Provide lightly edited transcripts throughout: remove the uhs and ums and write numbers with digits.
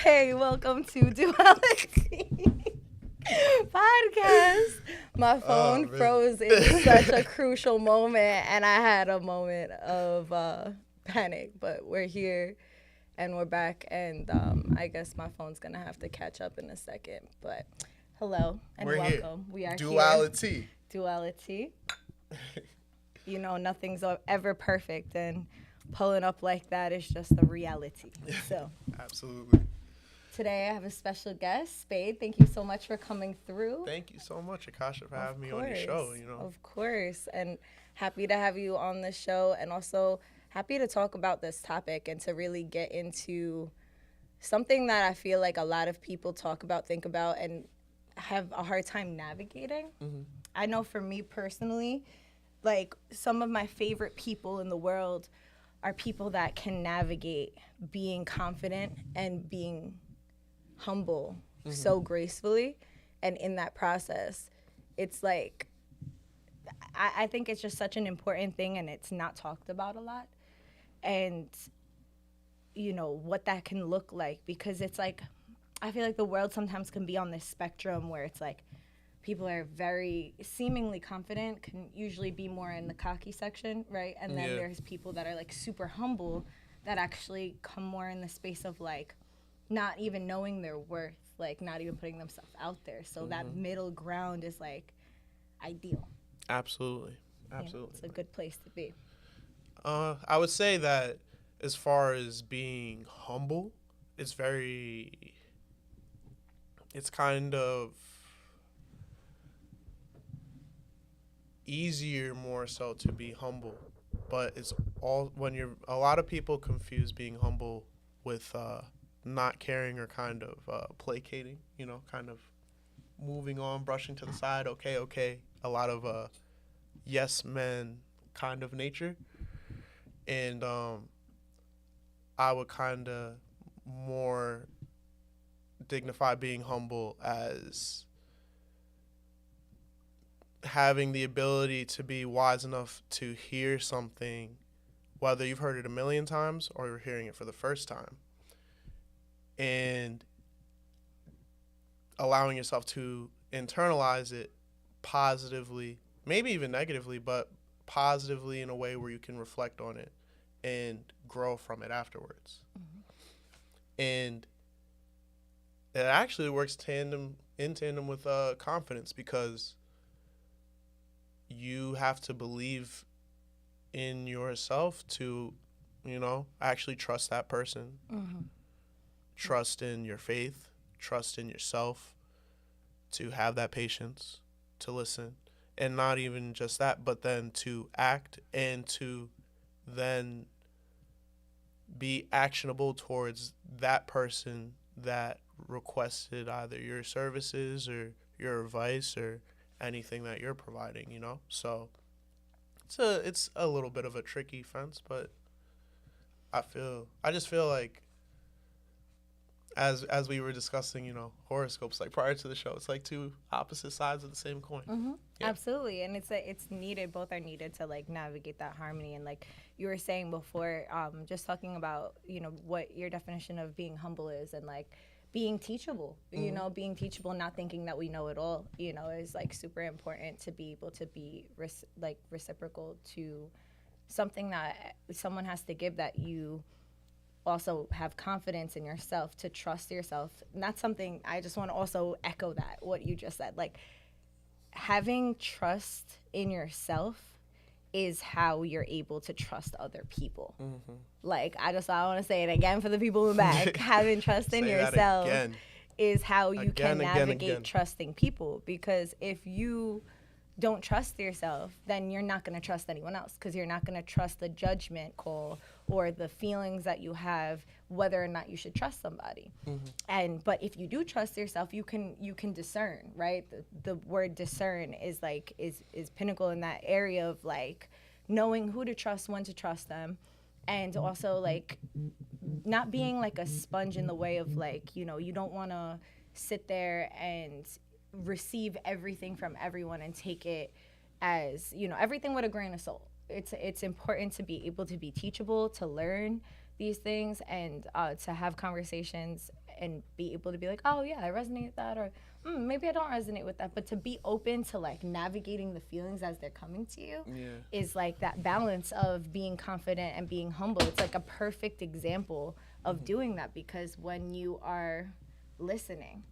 Hey, welcome to Dualitea podcast. My phone froze in such a crucial moment, and I had a moment of panic. But we're here, and we're back, and I guess my phone's gonna have to catch up in a second. But hello and We're welcome. here. We are Dualitea. here. Dualitea. You know, nothing's ever perfect, and pulling up like that is just the reality. So. Absolutely. Today I have a special guest, Spade. Thank you so much for coming through. Thank you so much, Akasha, for having me on your show. Of course. And happy to have you on the show, and also happy to talk about this topic and to really get into something that I feel like a lot of people talk about, think about, and have a hard time navigating. Mm-hmm. I know for me personally, like some of my favorite people in the world are people that can navigate being confident and being humble so gracefully, and in that process it's like I think it's just such an important thing, and it's not talked about a lot, and you know what that can look like, because it's like I feel like the world sometimes can be on this spectrum where it's like people are very seemingly confident, can usually be more in the cocky section, right? And then there's people that are like super humble that actually come more in the space of like not even knowing their worth, like not even putting themselves out there. So that middle ground is like ideal. Absolutely. Yeah, it's a good place to be. I would say that as far as being humble, it's kind of easier more so to be humble. But it's all a lot of people confuse being humble with not caring or kind of placating, kind of moving on, brushing to the side, okay. A lot of yes men kind of nature. And I would kind of more dignify being humble as having the ability to be wise enough to hear something, whether you've heard it a million times or you're hearing it for the first time, and allowing yourself to internalize it positively, maybe even negatively, but positively in a way where you can reflect on it and grow from it afterwards. And it actually works in tandem with confidence, because you have to believe in yourself to, actually trust that person. Trust in your faith, trust in yourself, to have that patience, to listen, and not even just that, but then to act and to then be actionable towards that person that requested either your services or your advice or anything that you're providing, So it's a little bit of a tricky fence, but I just feel like as we were discussing, horoscopes, like prior to the show, it's like two opposite sides of the same coin. Yeah. Absolutely. And it's needed, both are needed to like navigate that harmony. And like you were saying before, just talking about, what your definition of being humble is, and like being teachable, being teachable, not thinking that we know it all, is like super important, to be able to be reciprocal to something that someone has to give, that you also have confidence in yourself, to trust yourself. And that's something I just want to also echo that, what you just said, like having trust in yourself is how you're able to trust other people. Like I want to say it again for the people in the back. Having trust in yourself is how you can navigate trusting people, because if you don't trust yourself, then you're not going to trust anyone else, because you're not going to trust the judgment call or the feelings that you have, whether or not you should trust somebody. But if you do trust yourself, you can discern, right? The word discern is pinnacle in that area of like knowing who to trust, when to trust them, and also like not being like a sponge in the way of like, you don't want to sit there and receive everything from everyone and take it as, everything with a grain of salt. It's important to be able to be teachable, to learn these things, and to have conversations and be able to be like, oh yeah, I resonate with that, or maybe I don't resonate with that. But to be open to like navigating the feelings as they're coming to you is like that balance of being confident and being humble. It's like a perfect example of doing that, because when you are listening,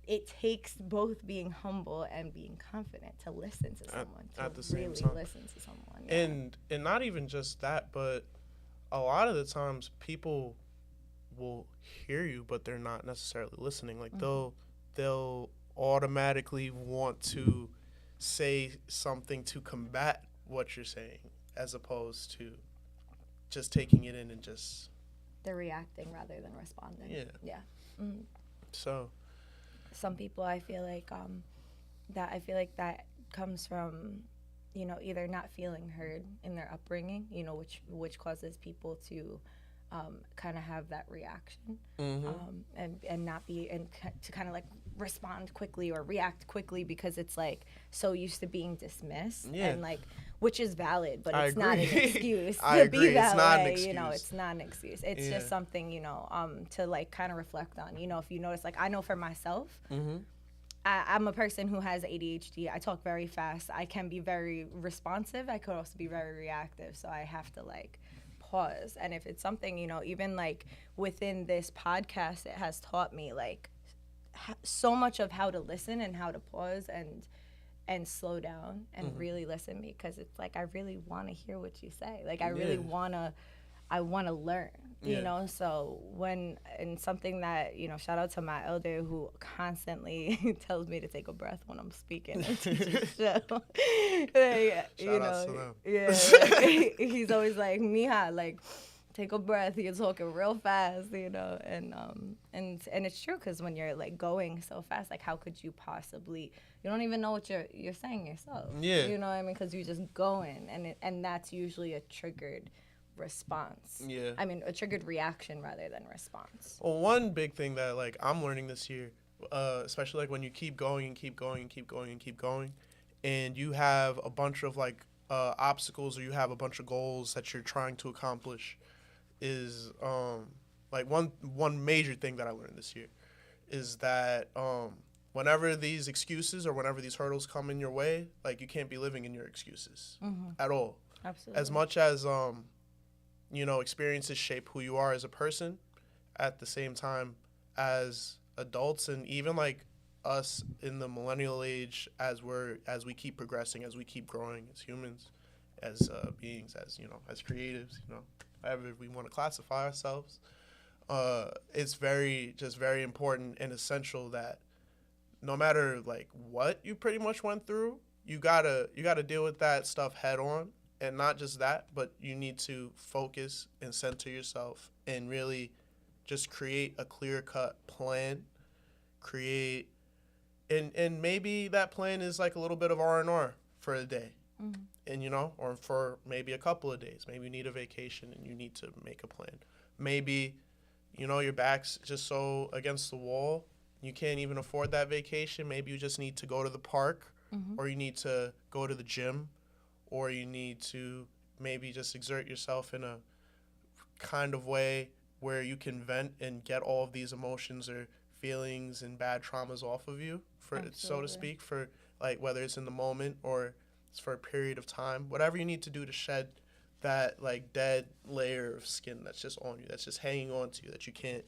it takes both being humble and being confident to listen to someone, at the to same really time. listen to someone. And not even just that, but a lot of the times people will hear you, but they're not necessarily listening. Like they'll automatically want to say something to combat what you're saying, as opposed to just taking it in and just They're reacting rather than responding. Yeah. So some people, I feel like that comes from, either not feeling heard in their upbringing, which causes people to kind of have that reaction, and not be, and to kind of like respond quickly or react quickly, because it's like so used to being dismissed, and like, which is valid, but it's not an excuse to be that way. It's not an excuse. It's just something, to like kind of reflect on. If you notice, like, I know for myself, I'm a person who has ADHD. I talk very fast. I can be very responsive. I could also be very reactive. So I have to like pause. And if it's something, even like within this podcast, it has taught me like so much of how to listen and how to pause and slow down and really listen, because it's like I really want to hear what you say. Like I really want to learn, so and something that, shout out to my elder who constantly tells me to take a breath when I'm speaking. Shout out to them. Yeah, he's always like, Mija, like, take a breath, you're talking real fast, and it's true, because when you're like going so fast, like how could you possibly, you don't even know what you're saying yourself. You know what I mean? Because you're just going, and that's usually a triggered response. I mean, a triggered reaction rather than response. Well, one big thing that like I'm learning this year, especially like when you keep going and keep going and keep going and keep going, and you have a bunch of like obstacles, or you have a bunch of goals that you're trying to accomplish, is like one major thing that I learned this year is that whenever these excuses or whenever these hurdles come in your way, like you can't be living in your excuses at all. Absolutely. As much as experiences shape who you are as a person, at the same time as adults, and even like us in the millennial age, as we keep progressing, as we keep growing as humans, as beings, as as creatives, however we want to classify ourselves, it's very important and essential that no matter like what you pretty much went through, you gotta deal with that stuff head on. And not just that, but you need to focus and center yourself and really just create a clear-cut plan. And maybe that plan is like a little bit of R&R for a day. And, or for maybe a couple of days. Maybe you need a vacation and you need to make a plan. Maybe, your back's just so against the wall, you can't even afford that vacation. Maybe you just need to go to the park, or you need to go to the gym, or you need to maybe just exert yourself in a kind of way where you can vent and get all of these emotions or feelings and bad traumas off of you, so to speak, for like whether it's in the moment or it's for a period of time, whatever you need to do to shed that like dead layer of skin that's just on you, that's just hanging on to you, that you can't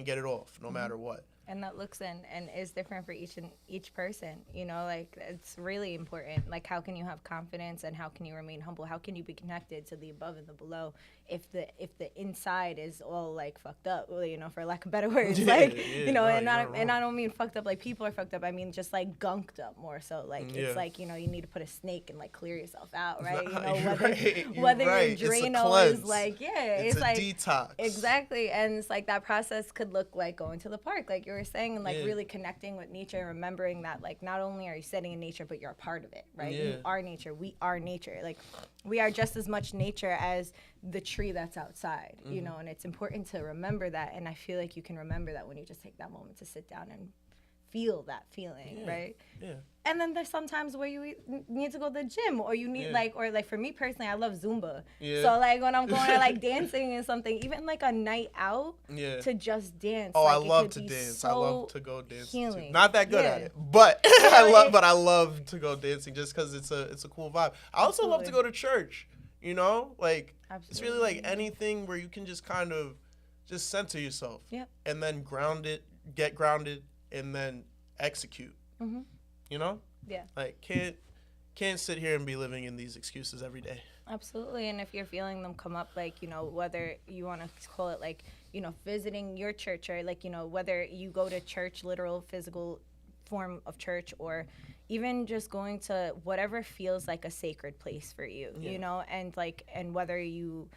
get it off no matter what. And that looks and is different for each person, like it's really important. Like, how can you have confidence and how can you remain humble? How can you be connected to the above and the below if the inside is all like fucked up, for lack of better words, like, and I don't mean fucked up like people are fucked up. I mean just like gunked up more so. Like it's like, you need to put a snake and like clear yourself out, right? Whether your Drano is like, it's like detox. Exactly. And it's like that process could look like going to the park, like you were saying, and like really connecting with nature and remembering that like not only are you sitting in nature, but you're a part of it, right? You are nature. We are nature. Like we are just as much nature as the tree that's outside, and it's important to remember that. And I feel like you can remember that when you just take that moment to sit down and feel that feeling, right? Yeah. And then there's sometimes where you need to go to the gym, or you need like for me personally, I love Zumba. Yeah. So like when I'm going to like dancing and something, even like a night out to just dance. Oh, like, I love to dance. So I love to go dancing healing. too. Not that good at it, but I love to go dancing just because it's a cool vibe. I also love to go to church. You know, like it's really like anything where you can just kind of just center yourself. Yep. And then get grounded, and then execute. Mm-hmm. You know? Yeah. Like can't sit here and be living in these excuses every day. Absolutely. And if you're feeling them come up, like, you know, whether you want to call it like, you know, visiting your church, or like, you know, whether you go to church, literal physical form of church, or even just going to whatever feels like a sacred place for you, you know, and like, and whether you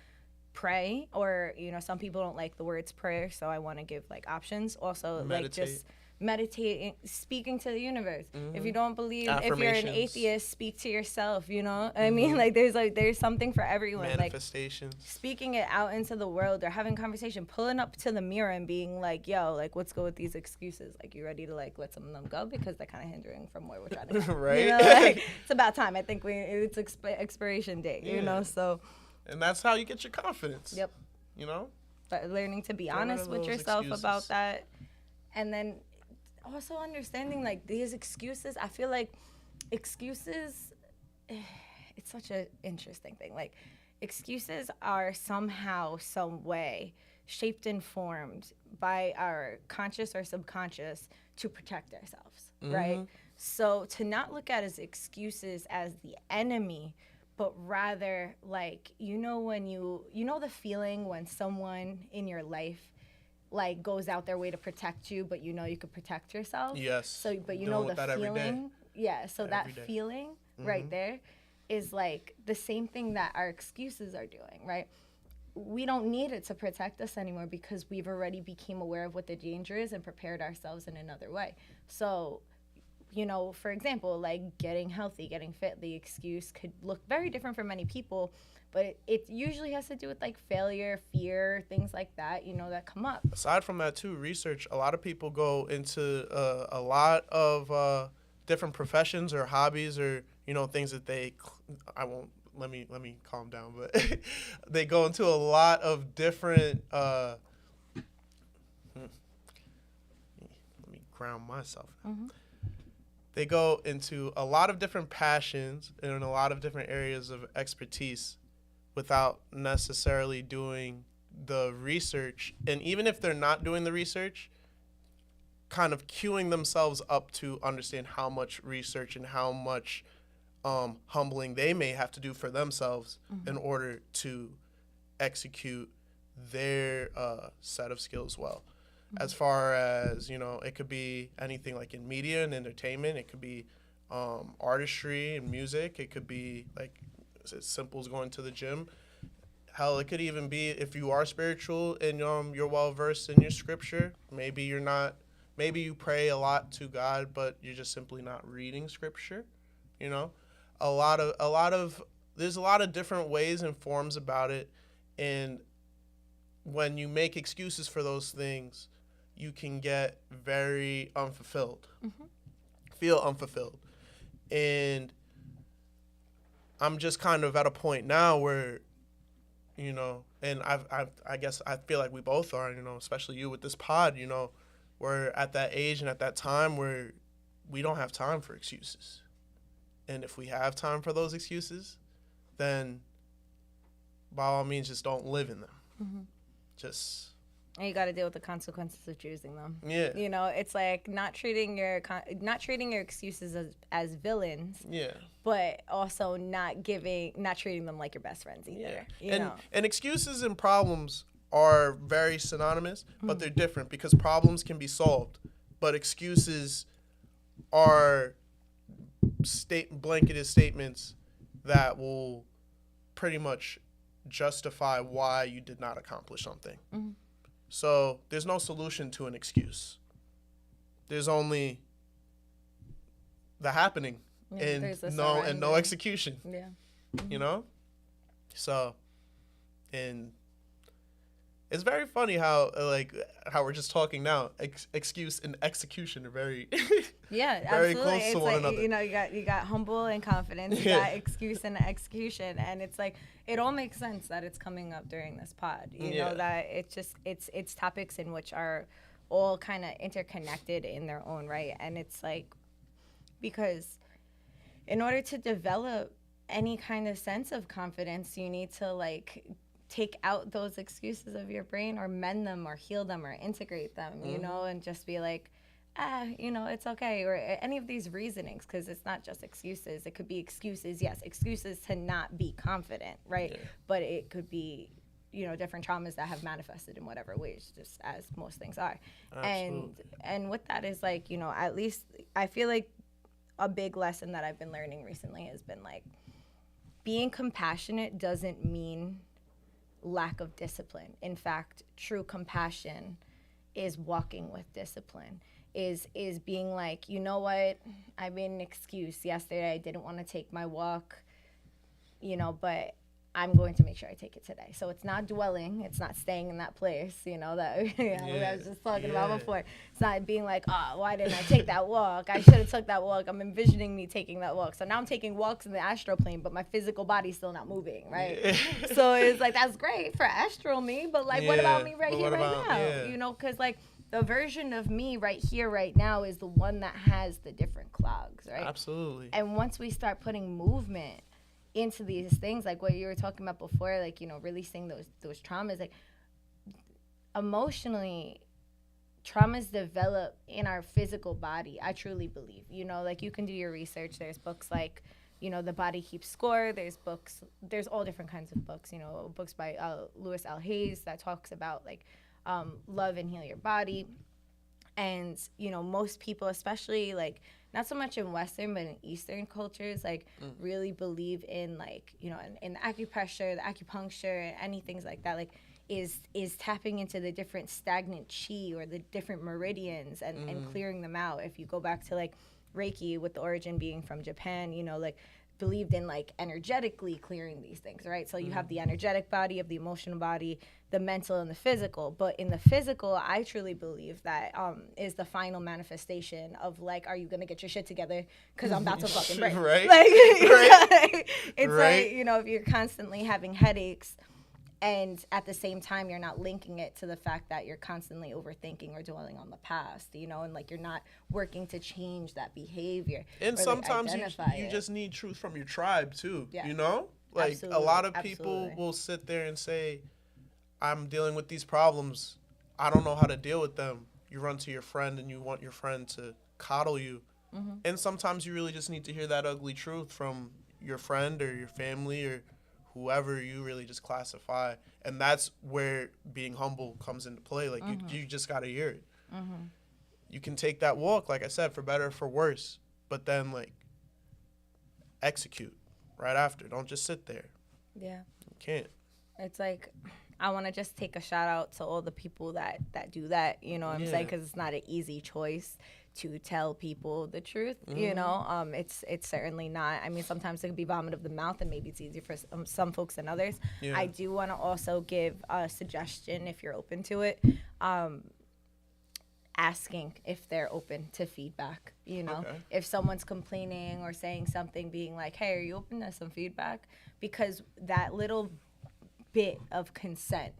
pray, or, you know, some people don't like the words prayer, so I want to give like options. Also, like just meditating, speaking to the universe. If you don't believe, if you're an atheist, speak to yourself, you know. I mean, like there's something for everyone. Manifestations. Like speaking it out into the world, or having conversation, pulling up to the mirror and being like, yo, like, let's go with these excuses. Like, you ready to like let some of them go, because they're kind of hindering from where we're trying to go. Right. You know, like, it's about time. I think it's expiration date, you know, so. And that's how you get your confidence. Yep. You know? But learning to be honest with yourself about that. And then also understanding like these excuses. I feel like excuses, it's such an interesting thing. Like excuses are somehow, some way shaped and formed by our conscious or subconscious to protect ourselves, right? So to not look at as excuses as the enemy, but rather like, you know, when you know the feeling when someone in your life like goes out their way to protect you, but you know you could protect yourself. Yes. So, but you know the feeling. Yeah. So that feeling right there is like the same thing that our excuses are doing, right? We don't need it to protect us anymore, because we've already became aware of what the danger is and prepared ourselves in another way. So, you know, for example, like getting healthy, getting fit, the excuse could look very different for many people, but it usually has to do with like failure, fear, things like that, you know, that come up. Aside from that too, research, a lot of people go into a lot of different professions or hobbies, or, you know, things that let me calm down, but they go into a lot of different, let me ground myself. They go into a lot of different passions and a lot of different areas of expertise without necessarily doing the research. And even if they're not doing the research, kind of queuing themselves up to understand how much research and how much humbling they may have to do for themselves in order to execute their set of skills well. As far as, you know, it could be anything like in media and entertainment. It could be artistry and music. It could be like as simple as going to the gym. Hell, it could even be if you are spiritual and you're well versed in your scripture. Maybe you're not. Maybe you pray a lot to God, but you're just simply not reading scripture. You know, there's a lot of different ways and forms about it, and when you make excuses for those things, you can get very unfulfilled, feel unfulfilled. And I'm just kind of at a point now where, you know, and I guess I feel like we both are, you know, especially you with this pod, you know, we're at that age and at that time where we don't have time for excuses. And if we have time for those excuses, then by all means, just don't live in them. And you got to deal with the consequences of choosing them. Yeah. You know, it's like not treating your excuses as villains. Yeah. But also not treating them like your best friends either. Yeah. You know? And excuses and problems are very synonymous, but they're different, because problems can be solved, but excuses are blanketed statements that will pretty much justify why you did not accomplish something. So there's no solution to an excuse. There's only the happening and no execution. Yeah. You know? So, and It's very funny how how we're just talking now. Excuse and execution are very Yeah, very absolutely. close It's to one like, another. you know, you got humble and confidence, you got excuse and execution, and it's like it all makes sense that it's coming up during this pod. You Yeah. know that it's just it's topics in which are all kind of interconnected in their own right, and it's like because in order to develop any kind of sense of confidence, you need to like take out those excuses of your brain or mend them or heal them or integrate them, you know, and just be like, you know, it's okay. Or any of these reasonings, because it's not just excuses. It could be excuses, yes, excuses to not be confident, right? Yeah. But it could be, you know, different traumas that have manifested in whatever ways, just as most things are. Absolutely. And with that is like, you know, at least I feel like a big lesson that I've been learning recently has been like being compassionate doesn't mean lack of discipline. In fact, true compassion is walking with discipline, is being like, you know what, I made an excuse yesterday. I didn't want to take my walk, you know, but I'm going to make sure I take it today. So it's not dwelling. It's not staying in that place, you know, that I was just talking about before. It's not being like, oh, why didn't I take that walk? I should have took that walk. I'm envisioning me taking that walk. So now I'm taking walks in the astral plane, but my physical body's still not moving, right? Yeah. So it's like, that's great for astral me, but like, what about me right but here, what right about- now? yeah. You know, because like the version of me right here, right now is the one that has the different clogs, right? Absolutely. And once we start putting movement into these things, like what you were talking about before, like, you know, releasing those traumas, like emotionally, traumas develop in our physical body. I truly believe, you know, like you can do your research. There's books like, you know, The Body Keeps Score. There's books, there's all different kinds of books, you know, books by Louis L. Hayes that talks about like love and heal your body. And, you know, most people, especially like not so much in Western, but in Eastern cultures, like really believe in like, you know, in the acupressure, the acupuncture, and any things like that, like is tapping into the different stagnant chi or the different meridians and clearing them out. If you go back to like Reiki, with the origin being from Japan, you know, like believed in like energetically clearing these things, right? So you have the energetic body, of the emotional body, the mental, and the physical. But in the physical, I truly believe that is the final manifestation of like, are you gonna get your shit together? Because I'm about to fucking break. Right. Like, Right. it's Right. like, you know, if you're constantly having headaches, and at the same time you're not linking it to the fact that you're constantly overthinking or dwelling on the past, you know, and like you're not working to change that behavior. And or, like, sometimes identify you it. just need truth from your tribe too. Yeah. You know? Like Absolutely, a lot of people absolutely. will sit there and say, I'm dealing with these problems. I don't know how to deal with them. You run to your friend and you want your friend to coddle you. And sometimes you really just need to hear that ugly truth from your friend or your family or whoever you really just classify. And that's where being humble comes into play. Like you just got to hear it. You can take that walk, like I said, for better or for worse, but then like execute right after. Don't just sit there. Yeah. You can't. It's like, I want to just take a shout out to all the people that do that, you know what I'm saying? Because it's not an easy choice to tell people the truth, you know? It's certainly not. I mean, sometimes it can be vomit of the mouth, and maybe it's easier for some folks than others. Yeah. I do want to also give a suggestion, if you're open to it, asking if they're open to feedback, you know? Okay. If someone's complaining or saying something, being like, hey, are you open to some feedback? Because that little bit of consent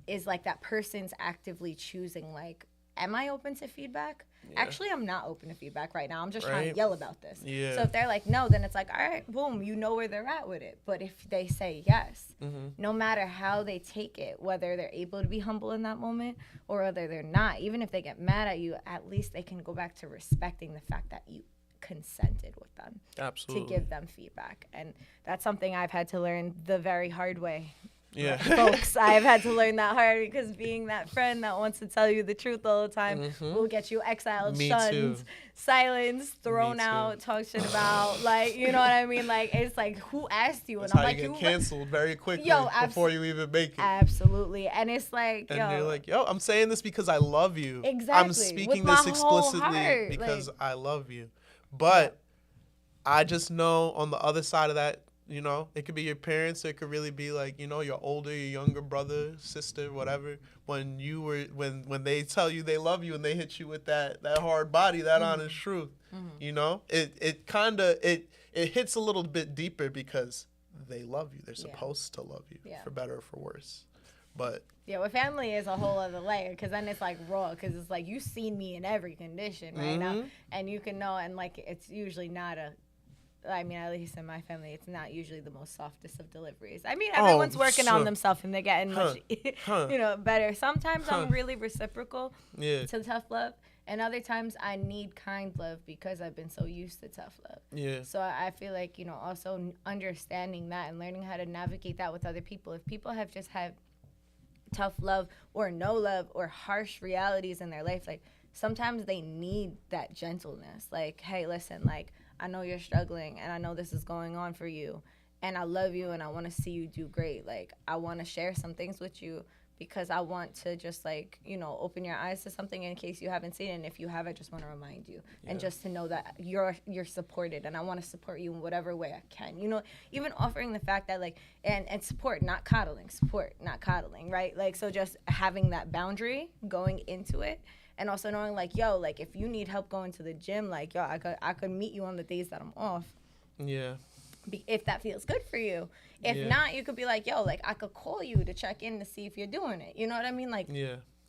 is like that person's actively choosing, like, am I open to feedback? Yeah. Actually, I'm not open to feedback right now. I'm just trying Right. to yell about this. Yeah. So if they're like, no, then it's like, all right, boom, you know where they're at with it. But if they say yes, no matter how they take it, whether they're able to be humble in that moment or whether they're not, even if they get mad at you, at least they can go back to respecting the fact that you consented with them Absolutely. to give them feedback. And that's something I've had to learn the very hard way. Yeah. Folks, I've had to learn that hard, because being that friend that wants to tell you the truth all the time will get you exiled, Me shunned, too. silenced, thrown Me too. out, talk shit about, like, you know what I mean? Like, it's like, who asked you? That's And I'm how like, you get you canceled very quickly Yo, before you even make it. absolutely. And it's like, And yo, you're like, yo, I'm saying this because I love you. Exactly. I'm With speaking my this whole explicitly heart. because Like, I love you. But I just know on the other side of that You know, it could be your parents. It could really be like, you know, your older, your younger brother, sister, whatever. When they tell you they love you and they hit you with that hard body, that honest truth. You know, it hits a little bit deeper because they love you. They're supposed to love you, for better or for worse. But yeah, with family is a whole other layer, because then it's like raw, because it's like you've seen me in every condition right now, and you can know, and like it's usually not a. I mean, at least in my family, it's not usually the most softest of deliveries. I mean, everyone's working on themselves and they're getting much, you know, better. Sometimes I'm really reciprocal to tough love, and other times I need kind love because I've been so used to tough love. Yeah. So I feel like, you know, also understanding that and learning how to navigate that with other people. If people have just had tough love or no love or harsh realities in their life, like sometimes they need that gentleness. Like, hey, listen, like, I know you're struggling and I know this is going on for you and I love you and I want to see you do great. Like, I want to share some things with you because I want to just, like, you know, open your eyes to something in case you haven't seen it. And if you have, I just want to remind you and just to know that you're supported, and I want to support you in whatever way I can. You know, even offering the fact that, like, and support, not coddling, right? Like, so just having that boundary going into it. And also knowing, like, yo, like, if you need help going to the gym, like, yo, I could meet you on the days that I'm off. Yeah. If that feels good for you. If not, you could be like, yo, like, I could call you to check in to see if you're doing it. You know what I mean? Like,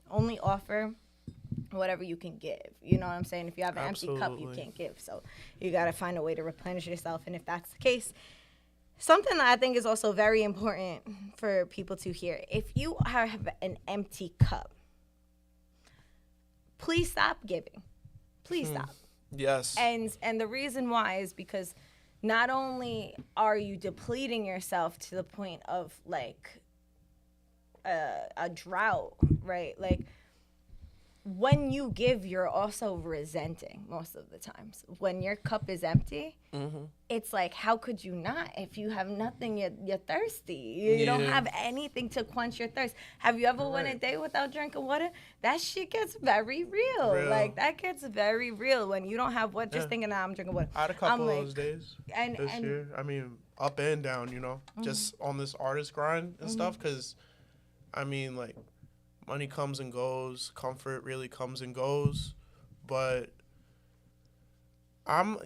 only offer whatever you can give. You know what I'm saying? If you have an empty cup, you can't give. So you got to find a way to replenish yourself. And if that's the case, something that I think is also very important for people to hear, if you have an empty cup, please stop giving. Please stop. Yes. And the reason why is because not only are you depleting yourself to the point of, like, a drought, right? Like, when you give, you're also resenting most of the times. When your cup is empty, it's like, how could you not? If you have nothing, you're thirsty. You don't have anything to quench your thirst. Have you ever went a day without drinking water? That shit gets very real. Like, that gets very real when you don't have what. Just thinking, I'm drinking water. I had a couple of those days this year. I mean, up and down, you know, just on this artist grind and stuff. Because, I mean, like, money comes and goes. Comfort really comes and goes. But I'm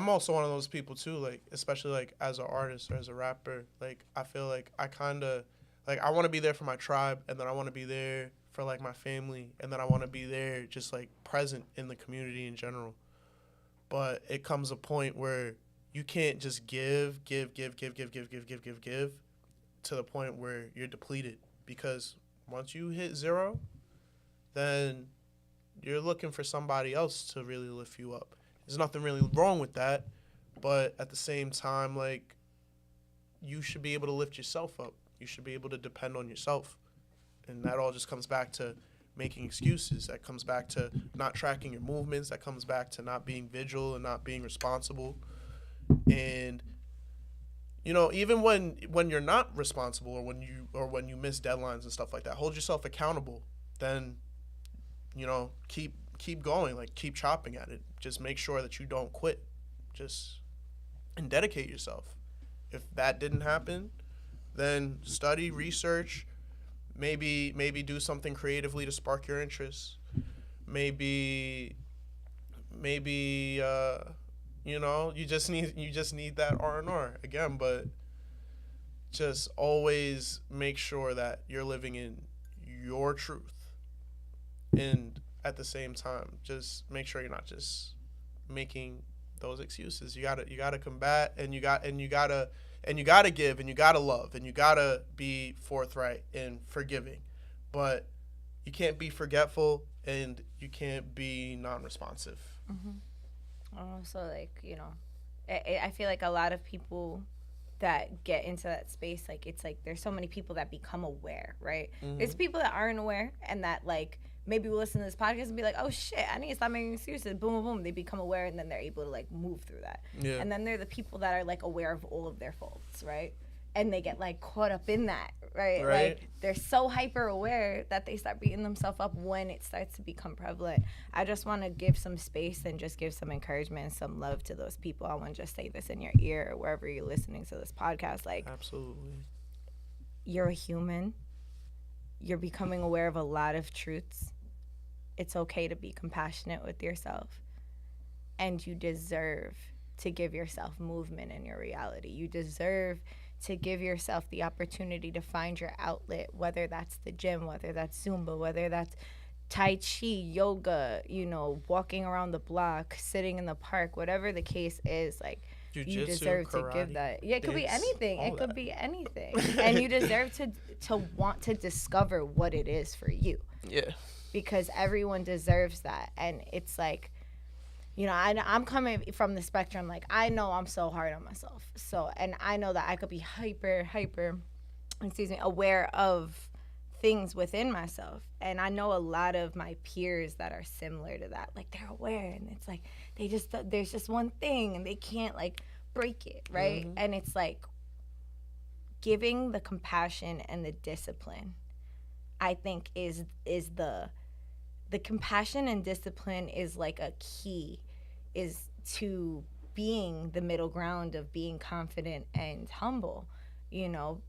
also one of those people too, like, especially, like, as an artist or as a rapper, like, I feel like I kind of, like, I want to be there for my tribe, and then I want to be there for, like, my family, and then I want to be there just, like, present in the community in general. But it comes a point where you can't just give to the point where you're depleted, because once you hit zero, then you're looking for somebody else to really lift you up. There's nothing really wrong with that, but at the same time, like, you should be able to lift yourself up. You should be able to depend on yourself. And that all just comes back to making excuses. That comes back to not tracking your movements. That comes back to not being vigilant and not being responsible. And, you know, even when you're not responsible, or when you miss deadlines and stuff like that, hold yourself accountable. Then, you know, keep going, like, keep chopping at it. Just make sure that you don't quit. And dedicate yourself. If that didn't happen, then study, research, maybe do something creatively to spark your interest. Maybe you know, you just need that R&R again, but just always make sure that you're living in your truth. And at the same time, just make sure you're not just making those excuses. You gotta combat, and you gotta give, and you gotta love, and you gotta be forthright and forgiving. But you can't be forgetful, and you can't be non-responsive. Also, like, you know, I feel like a lot of people that get into that space, like, it's like there's so many people that become aware, right? There's people that aren't aware, and that, like, maybe will listen to this podcast and be like, oh shit, I need to stop making excuses. Boom, boom, boom. They become aware, and then they're able to, like, move through that. And then there are the people that are, like, aware of all of their faults, right? and they get like caught up in that, right? Right. Like they're so hyper aware that they start beating themselves up when it starts to become prevalent. I just want to give some space and just give some encouragement and some love to those people. I want to just say this in your ear or wherever you're listening to this podcast. Like, Absolutely. you're a human. You're becoming aware of a lot of truths. It's okay to be compassionate with yourself. And you deserve to give yourself movement in your reality. You deserve to give yourself the opportunity to find your outlet, whether that's the gym, whether that's Zumba, whether that's Tai Chi, yoga, you know, walking around the block, sitting in the park, whatever the case is, like, you Jiu-jitsu, deserve to karate, give that. Yeah, it could be dance, anything. all It could that. be anything. And you deserve to want to discover what it is for you, Yeah. because everyone deserves that. And it's like, you know, I'm coming from the spectrum. Like, I know I'm so hard on myself. So, and I know that I could be hyper, aware of things within myself. And I know a lot of my peers that are similar to that. Like, they're aware, and it's like, there's just one thing, and they can't, like, break it, right? Mm-hmm. And it's like, giving the compassion and the discipline, I think, is the compassion and discipline is like a key, is to being the middle ground of being confident and humble, you know,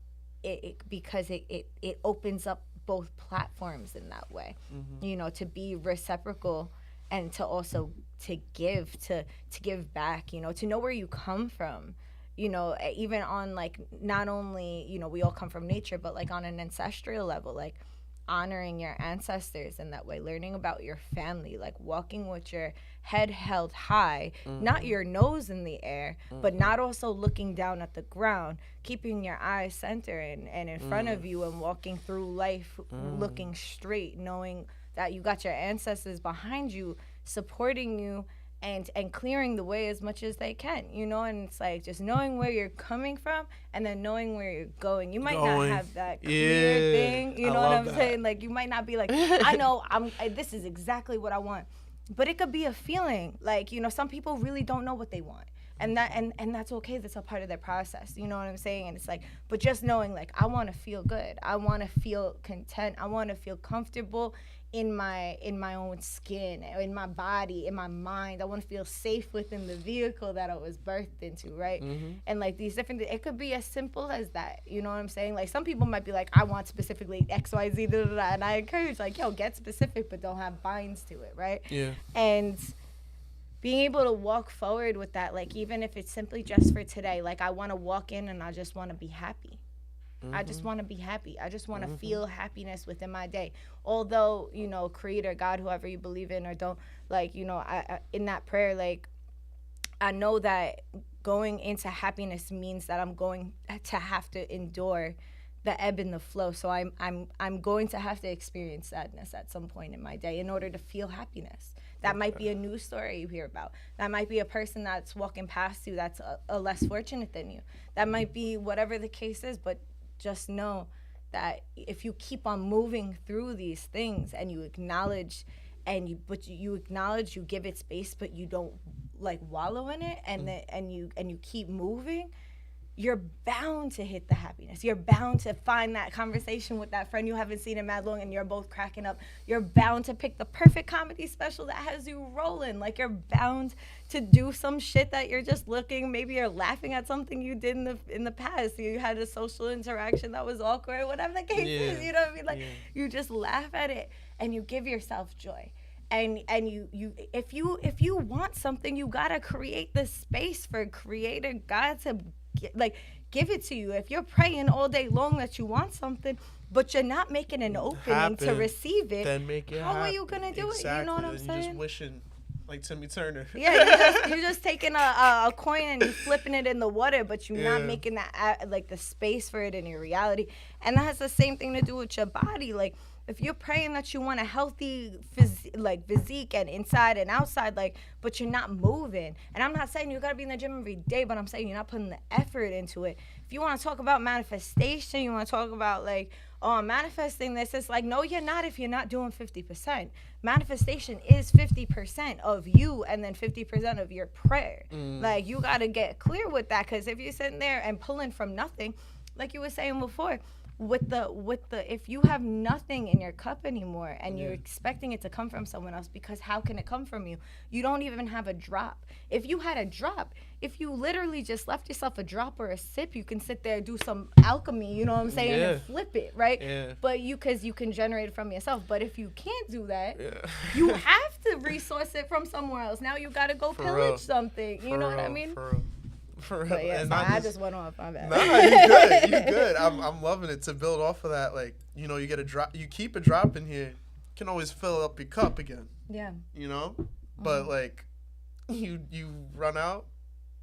because it opens up both platforms in that way, you know, to be reciprocal and to also to give back, you know, to know where you come from, you know, even on like, not only, you know, we all come from nature, but like on an ancestral level, like honoring your ancestors in that way, learning about your family, like walking with your head held high, not your nose in the air, but not also looking down at the ground, keeping your eyes centered and in front of you, and walking through life looking straight, knowing that you got your ancestors behind you supporting you and clearing the way as much as they can, you know. And it's like just knowing where you're coming from and then knowing where you're going. You might not have that clear thing, you know what I'm saying? Like, you might not be like, I know this is exactly what I want, but it could be a feeling. Like, you know, some people really don't know what they want, and that's okay. That's a part of their process, you know what I'm saying? And it's like, but just knowing, like, I want to feel good, I want to feel content, I want to feel comfortable in my own skin, in my body, in my mind. I want to feel safe within the vehicle that I was birthed into, right? And like these different, it could be as simple as that, you know what I'm saying? Like, some people might be like, I want specifically X, Y, Z, da, da, da. And I encourage, like, yo, get specific, but don't have binds to it, right? Yeah. And being able to walk forward with that, like, even if it's simply just for today, like, I want to walk in and I just want to be happy. I just want to be happy. I just want to feel happiness within my day. Although, you know, Creator, God, whoever you believe in or don't, like, you know, I in that prayer, like, I know that going into happiness means that I'm going to have to endure the ebb and the flow. So I'm going to have to experience sadness at some point in my day in order to feel happiness. That might be a news story you hear about. That might be a person that's walking past you that's a less fortunate than you. That might be whatever the case is, but just know that if you keep on moving through these things and you acknowledge you acknowledge, you give it space, but you don't like wallow in it, and you keep moving, you're bound to hit the happiness. You're bound to find that conversation with that friend you haven't seen in mad long and you're both cracking up. You're bound to pick the perfect comedy special that has you rolling. Like, you're bound to do some shit that you're just looking, maybe you're laughing at something you did in the past. You had a social interaction that was awkward, whatever the case is, you know what I mean? Like, you just laugh at it and you give yourself joy. And you if you want something, you gotta create the space for Creator God to give it to you. If you're praying all day long that you want something, but you're not making an opening to receive it, then make it how are you gonna do it? You know what I'm saying? You're just wishing, like Timmy Turner. Yeah, you're just taking a coin and you're flipping it in the water, but you're not making that like the space for it in your reality. And that has the same thing to do with your body. Like, if you're praying that you want a healthy physique and inside and outside, like, but you're not moving. And I'm not saying you gotta be in the gym every day, but I'm saying you're not putting the effort into it. If you want to talk about manifestation, you want to talk about like, oh, I'm manifesting this, it's like, no, you're not if you're not doing 50%. Manifestation is 50% of you and then 50% of your prayer. Like, you gotta get clear with that, because if you're sitting there and pulling from nothing, like you were saying before, with the if you have nothing in your cup anymore and you're expecting it to come from someone else, because how can it come from you? You don't even have a drop. If you had a drop, if you literally just left yourself a drop or a sip, you can sit there, do some alchemy, you know what I'm saying, and flip it, right? But because you can generate it from yourself. But if you can't do that, you have to resource it from somewhere else. Now you got to go pillage something, you know what I mean? For real. But yeah, And I just went off. My bad. Nah, you good. You good. I'm loving it. To build off of that, like, you know, you get a drop. You keep a drop in here. You can always fill up your cup again. Yeah. You know, but like, you run out,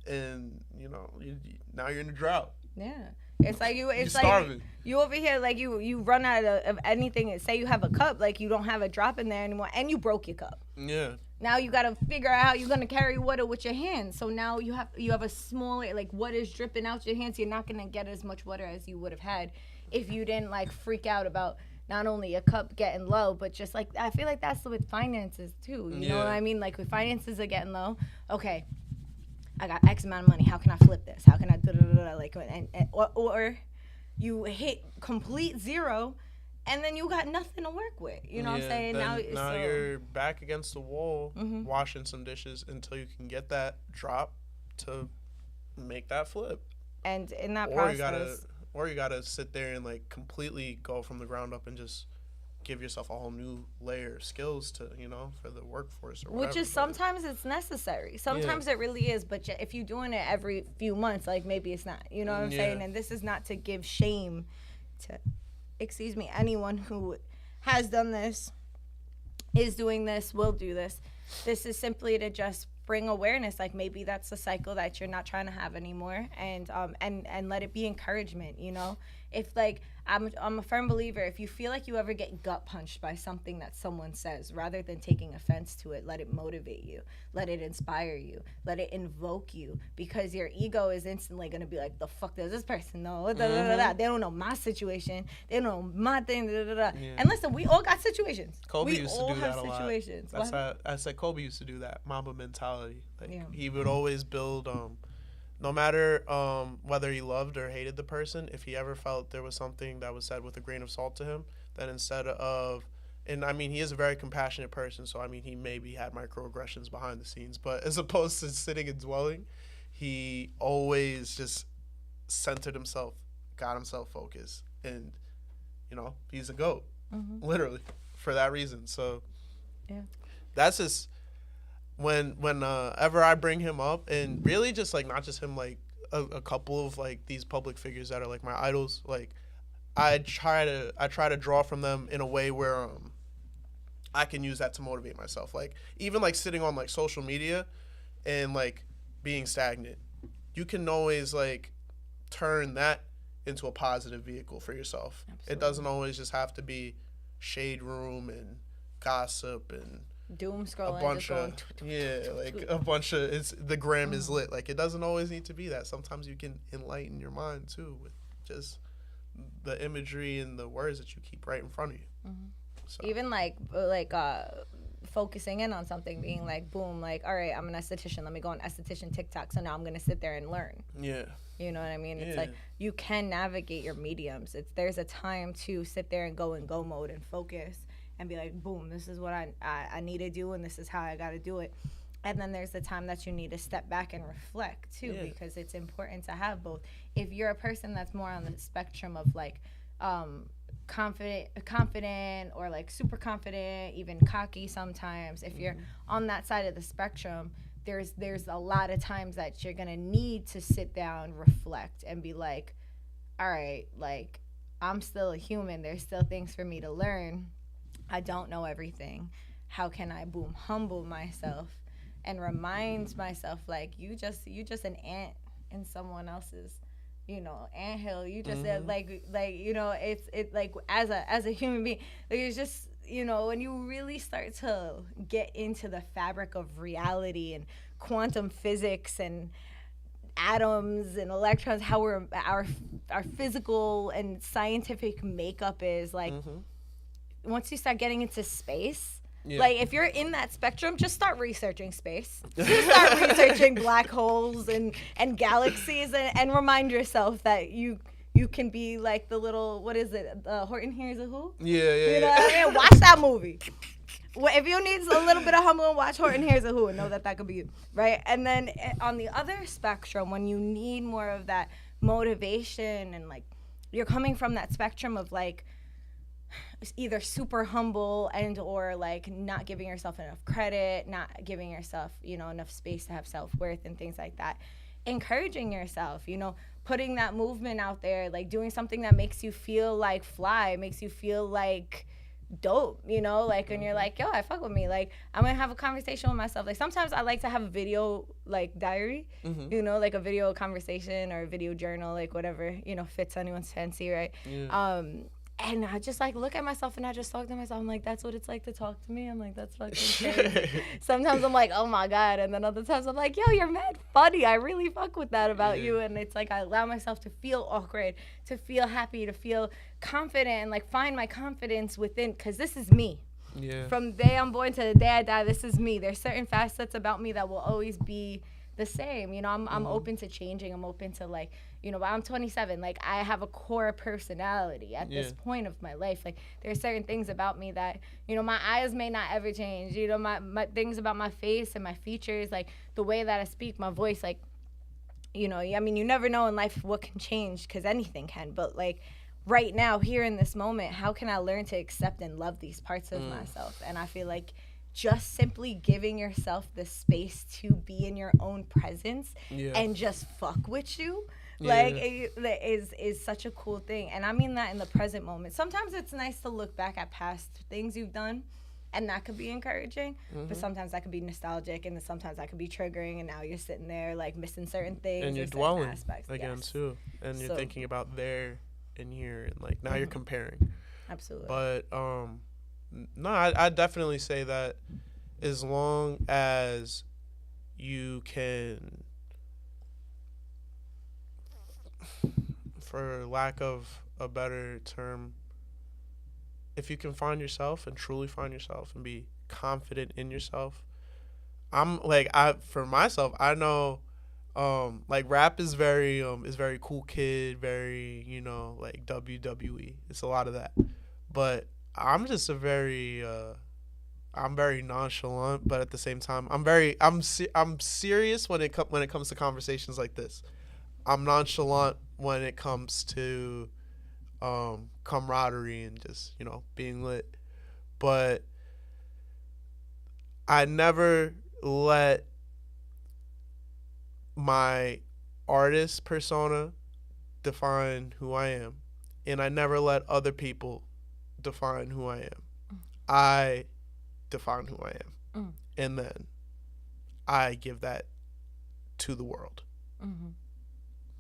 and you know, now you're in a drought. Yeah. It's like you. It's you're like starving. You over here, like you run out of anything. Say you have a cup, like you don't have a drop in there anymore, and you broke your cup. Yeah. Now you got to figure out how you're gonna carry water with your hands. So now you have a smaller, like, what is dripping out your hands. You're not gonna get as much water as you would have had if you didn't like freak out about not only your cup getting low, but just like, I feel like that's with finances too. You know what I mean? Like with finances are getting low. Okay, I got X amount of money. How can I flip this? How can I like, or you hit complete zero, and then you got nothing to work with. You know what I'm saying? Now you're back against the wall, washing some dishes until you can get that drop to make that flip. And in that process, you gotta sit there and like completely go from the ground up and just give yourself a whole new layer of skills to, you know, for the workforce or whatever. Which is sometimes it's necessary. Sometimes it really is. But if you're doing it every few months, like, maybe it's not. You know what I'm saying? And this is not to give shame to, anyone who has done this, is doing this, will do this. This is simply to just bring awareness. Like, maybe that's a cycle that you're not trying to have anymore, and let it be encouragement. You know, if like I'm a firm believer, if you feel like you ever get gut punched by something that someone says, rather than taking offense to it, let it motivate you, let it inspire you, let it invoke you, because your ego is instantly going to be like, the fuck does this person know? They don't know my situation. They don't know my thing. And listen, we all got situations. Kobe used to do that a situations. lot. That's how I said Kobe used to do that. Mamba mentality. Like, he would always build, no matter whether he loved or hated the person, if he ever felt there was something that was said with a grain of salt to him, then instead of, and I mean, he is a very compassionate person, so I mean, he maybe had microaggressions behind the scenes, but as opposed to sitting and dwelling, he always just centered himself, got himself focused, and, you know, he's a GOAT, literally, for that reason. So that's just, whenever I bring him up, and really just like, not just him, like a couple of like these public figures that are like my idols, like I try to draw from them in a way where I can use that to motivate myself. Like, even like sitting on like social media and like being stagnant, you can always like turn that into a positive vehicle for yourself. Absolutely. It doesn't always just have to be shade room and gossip and doom scrolling, a bunch of a bunch of, it's the gram is lit. Like, it doesn't always need to be that. Sometimes you can enlighten your mind too with just the imagery and the words that you keep right in front of you. So. Even like focusing in on something, being like, boom, like, all right, I'm an esthetician, let me go on esthetician TikTok, so now I'm gonna sit there and learn. You know what I mean? It's like, you can navigate your mediums. There's a time to sit there and go in go mode and focus and be like, boom, this is what I need to do, and this is how I got to do it. And then there's the time that you need to step back and reflect, too, because it's important to have both. If you're a person that's more on the spectrum of, like, confident or, like, super confident, even cocky sometimes, if you're on that side of the spectrum, there's a lot of times that you're going to need to sit down, reflect, and be like, all right, like, I'm still a human. There's still things for me to learn. I don't know everything. How can I, boom, humble myself and remind myself, like, you just an ant in someone else's, you know, anthill. You just like you know, it's like, as a human being, like, it's just, you know, when you really start to get into the fabric of reality and quantum physics and atoms and electrons, how our physical and scientific makeup is, like, once you start getting into space, like, if you're in that spectrum, just start researching space. Just start researching black holes and galaxies, and remind yourself that you you can be like the little, what is it? Horton Hears a Who? Yeah. You know what I mean? Watch that movie. Well, if you need a little bit of humble, watch Horton Hears a Who and know that could be you, right? And then on the other spectrum, when you need more of that motivation and like you're coming from that spectrum of like either super humble and or like not giving yourself enough credit, not giving yourself, enough space to have self-worth and things like that. Encouraging yourself, putting that movement out there, like doing something that makes you feel like fly, makes you feel like dope, like when you're like, yo, I fuck with me, like I'm gonna have a conversation with myself. Like sometimes I like to have a video like diary, like a video conversation or a video journal, like whatever, fits anyone's fancy, right? And I just like look at myself and I just talk to myself. I'm like, that's what it's like to talk to me. I'm like, that's fucking crazy. Sometimes I'm like, oh my God. And then other times I'm like, yo, you're mad funny. I really fuck with that about you. And it's like I allow myself to feel awkward, to feel happy, to feel confident, and like find my confidence within, because this is me. Yeah. From the day I'm born to the day I die, this is me. There's certain facets about me that will always be the same. I'm open to changing. I'm open to like, but I'm 27. Like I have a core personality at this point of my life. Like there's certain things about me that, my eyes may not ever change. My things about my face and my features, like the way that I speak, my voice, like, you never know in life what can change because anything can. But like right now, here in this moment, how can I learn to accept and love these parts of myself? And I feel like just simply giving yourself the space to be in your own presence and just fuck with you, like is such a cool thing. And I mean that in the present moment. Sometimes it's nice to look back at past things you've done, and that could be encouraging. But sometimes that could be nostalgic, and then sometimes that could be triggering. And now you're sitting there like missing certain things, and you're dwelling aspects again too, and you're thinking about there and here, and like now you're comparing. Absolutely. But no, I definitely say that as long as you can, for lack of a better term, if you can find yourself and truly find yourself and be confident in yourself, for myself, I know, like rap is very cool kid, very, like WWE. It's a lot of that. But I'm just I'm very nonchalant, but at the same time, I'm serious when it comes to conversations like this. I'm nonchalant when it comes to camaraderie and just, being lit. But I never let my artist persona define who I am, and I never let other people define who I am. I define who I am, and then I give that to the world.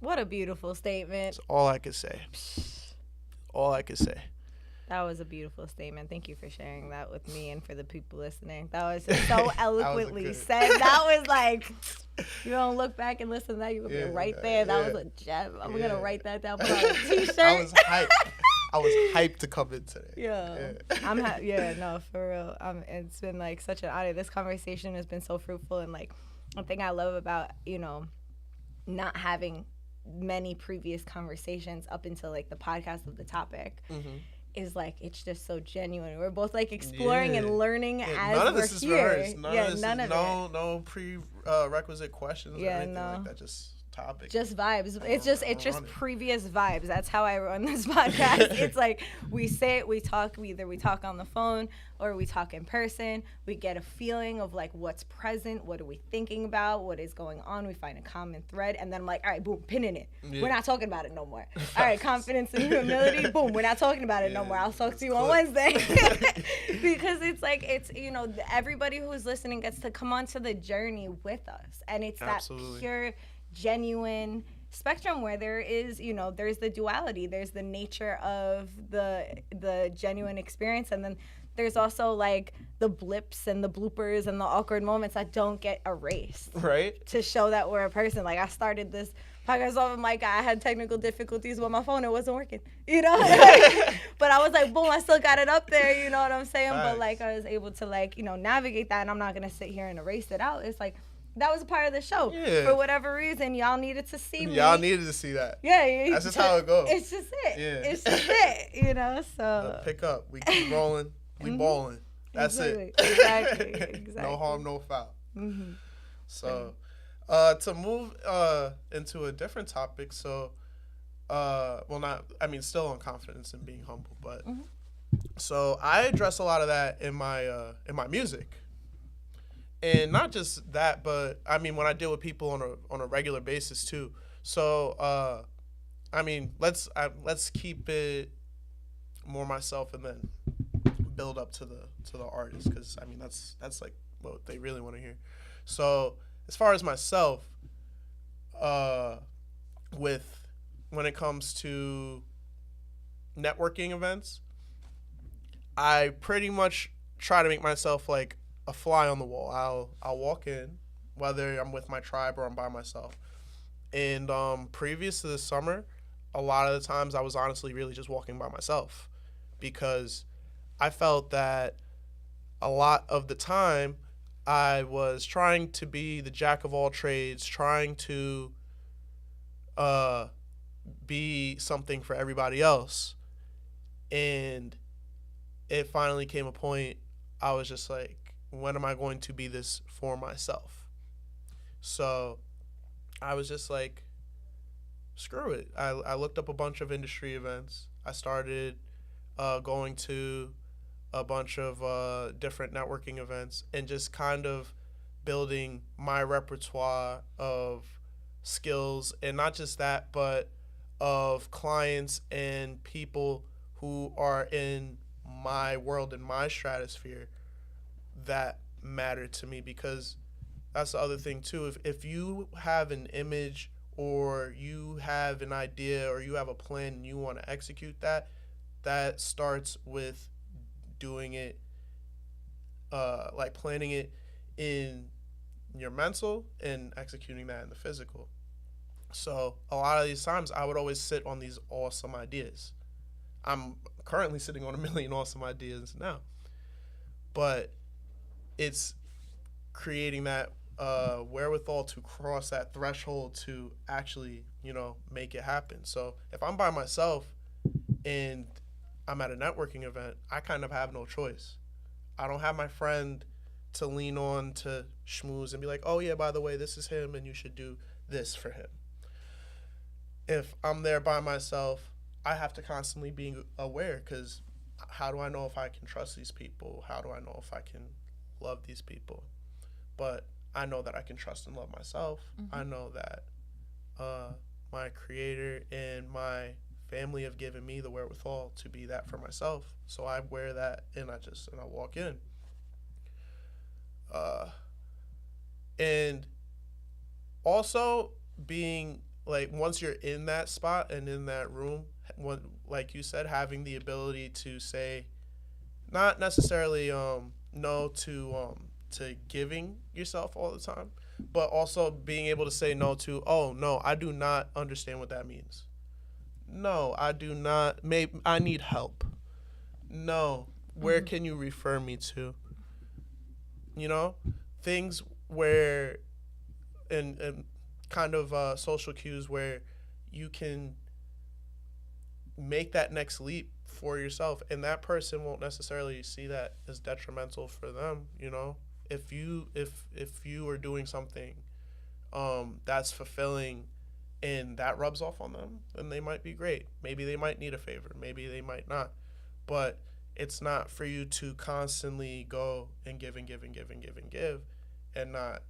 What a beautiful statement. That's all I could say. All I could say. That was a beautiful statement. Thank you for sharing that with me and for the people listening. That was so eloquently said. That was like, you don't look back and listen to that, you're going to be right there. That was a gem. I'm going to write that down, put on a t-shirt. I was hyped to come in today. No, for real. It's been like such an honor. This conversation has been so fruitful, and like one thing I love about, not having many previous conversations up until like the podcast of the topic is like it's just so genuine. We're both like exploring and learning as none of we're this here. Is rehearsed. None of it. No prerequisite questions or anything like that. Just topic. Just vibes. It's just previous vibes. That's how I run this podcast. It's like we say it, we talk. Either we talk on the phone or we talk in person. We get a feeling of like what's present, what are we thinking about, what is going on. We find a common thread, and then I'm like, all right, boom, pinning it. Yeah. We're not talking about it no more. All right, confidence and humility. Boom, we're not talking about it no more. I'll talk to you on Wednesday. Because it's like everybody who's listening gets to come onto the journey with us, and it's that pure, genuine spectrum where there is, there's the duality, there's the nature of the genuine experience, and then there's also like the blips and the bloopers and the awkward moments that don't get erased, right, to show that we're a person. Like I started this podcast off of like I had technical difficulties with my phone, it wasn't working, but I was like, boom, I still got it up there, you know what I'm saying? But like I was able to like, navigate that, and I'm not gonna sit here and erase it out. It's like that was a part of the show. Yeah. For whatever reason, y'all needed to see me. Y'all needed to see that. Yeah, That's just how it goes. It's just it. Yeah. It's just it. You know. So pick up. We keep rolling. We balling. That's exactly. it. Exactly. No harm, no foul. Mm-hmm. So, to move into a different topic. So, well, not. I mean, still on confidence and being humble, but so I address a lot of that in my music. And not just that, but I mean when I deal with people on a regular basis too. So I mean let's keep it more myself and then build up to the artist, because I mean that's like what they really want to hear. So as far as myself, with when it comes to networking events, I pretty much try to make myself like a fly on the wall. I'll walk in, whether I'm with my tribe or I'm by myself. And previous to this summer, a lot of the times I was honestly really just walking by myself, because I felt that a lot of the time I was trying to be the jack of all trades, trying to be something for everybody else. And it finally came a point I was just like, when am I going to be this for myself? So I was just like, screw it. I looked up a bunch of industry events. I started going to a bunch of different networking events and just kind of building my repertoire of skills, and not just that, but of clients and people who are in my world, in my stratosphere, that mattered to me. Because that's the other thing too. If you have an image or you have an idea or you have a plan and you want to execute that, that starts with doing it, like planning it in your mental and executing that in the physical. So a lot of these times I would always sit on these awesome ideas. I'm currently sitting on a million awesome ideas now, but it's creating that wherewithal to cross that threshold to actually, make it happen. So if I'm by myself and I'm at a networking event, I kind of have no choice. I don't have my friend to lean on to schmooze and be like, oh yeah, by the way, this is him and you should do this for him. If I'm there by myself, I have to constantly be aware, because how do I know if I can trust these people? How do I know if I can love these people? But I know that I can trust and love myself. Mm-hmm. I know that my creator and my family have given me the wherewithal to be that for myself. So I wear that and I walk in. And also being like, once you're in that spot and in that room, like you said, having the ability to say, not necessarily no to giving yourself all the time, but also being able to say no to, oh no, I do not understand what that means. No, I do not. Maybe I need help. No, where can you refer me to? Things where, and kind of social cues where you can make that next leap for yourself, and that person won't necessarily see that as detrimental for them. If you are doing something that's fulfilling and that rubs off on them, then they might be great. Maybe they might need a favor, maybe they might not, but it's not for you to constantly go and give and give and give and give and give and not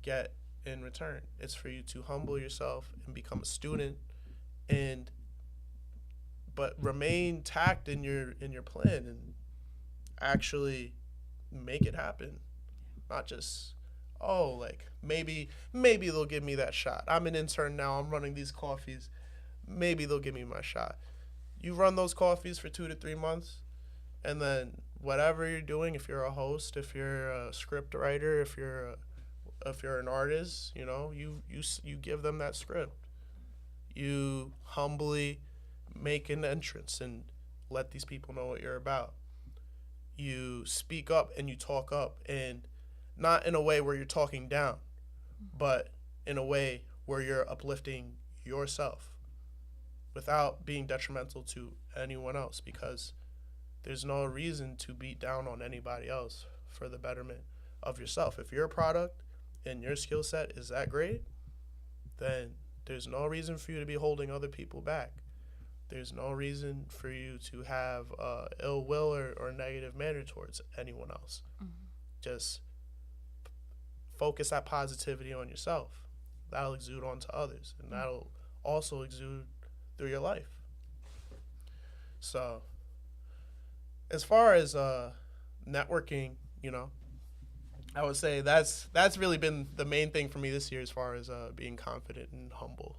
get in return. It's for you to humble yourself and become a student, but remain tact in your plan and actually make it happen. Not just, like maybe they'll give me that shot. I'm an intern now. I'm running these coffees. Maybe they'll give me my shot. You run those coffees for 2 to 3 months, and then whatever you're doing, if you're a host, if you're a script writer, if you're an artist, you give them that script. You humbly make an entrance and let these people know what you're about. You speak up and you talk up, and not in a way where you're talking down, but in a way where you're uplifting yourself without being detrimental to anyone else, because there's no reason to beat down on anybody else for the betterment of yourself. If your product and your skill set is that great, then there's no reason for you to be holding other people back. There's no reason for you to have ill will or negative manner towards anyone else. Just focus that positivity on yourself. That'll exude onto others, and that'll also exude through your life. So, as far as networking, I would say that's really been the main thing for me this year, as far as being confident and humble.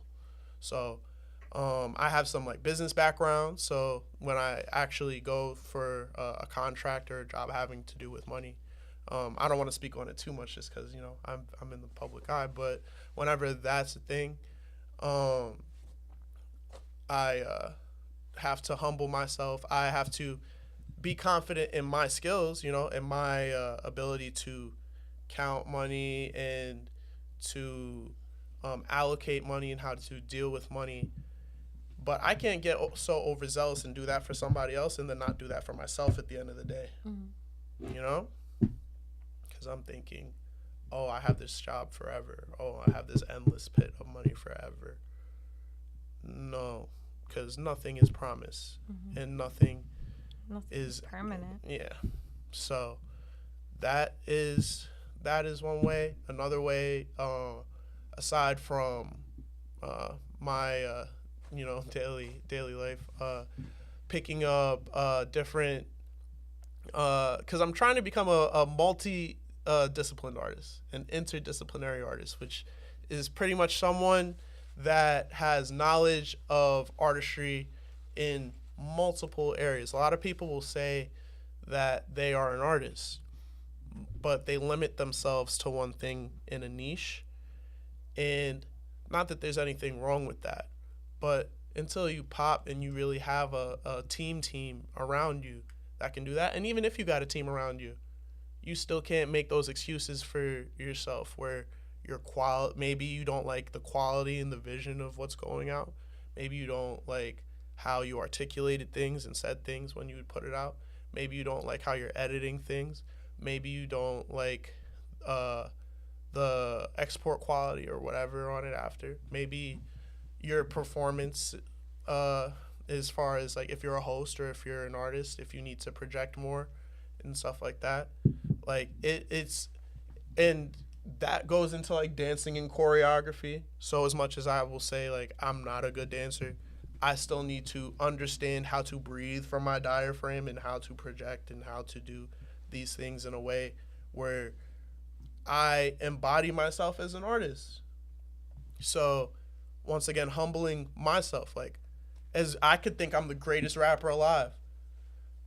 So, I have some like business background. So when I actually go for a contract or a job having to do with money, I don't want to speak on it too much just because I'm in the public eye. But whenever that's a thing, I have to humble myself. I have to be confident in my skills, in my ability to count money and to allocate money and how to deal with money. But I can't get so overzealous and do that for somebody else and then not do that for myself at the end of the day. Because I'm thinking, oh, I have this job forever. Oh, I have this endless pit of money forever. No, because nothing is promised and nothing is permanent. Yeah. So that is one way. Another way, aside from my daily life, picking up different, because I'm trying to become a multi disciplined artist, an interdisciplinary artist, which is pretty much someone that has knowledge of artistry in multiple areas. A lot of people will say that they are an artist, but they limit themselves to one thing in a niche. And not that there's anything wrong with that, but until you pop and you really have a team around you that can do that, and even if you got a team around you, you still can't make those excuses for yourself where maybe you don't like the quality and the vision of what's going out. Maybe you don't like how you articulated things and said things when you would put it out. Maybe you don't like how you're editing things. Maybe you don't like the export quality or whatever on it after. Maybe your performance, as far as like if you're a host or if you're an artist, if you need to project more and stuff like that. Like it's and that goes into like dancing and choreography. So as much as I will say like I'm not a good dancer, I still need to understand how to breathe from my diaphragm and how to project and how to do these things in a way where I embody myself as an artist. So once again, humbling myself, like as I could think I'm the greatest rapper alive.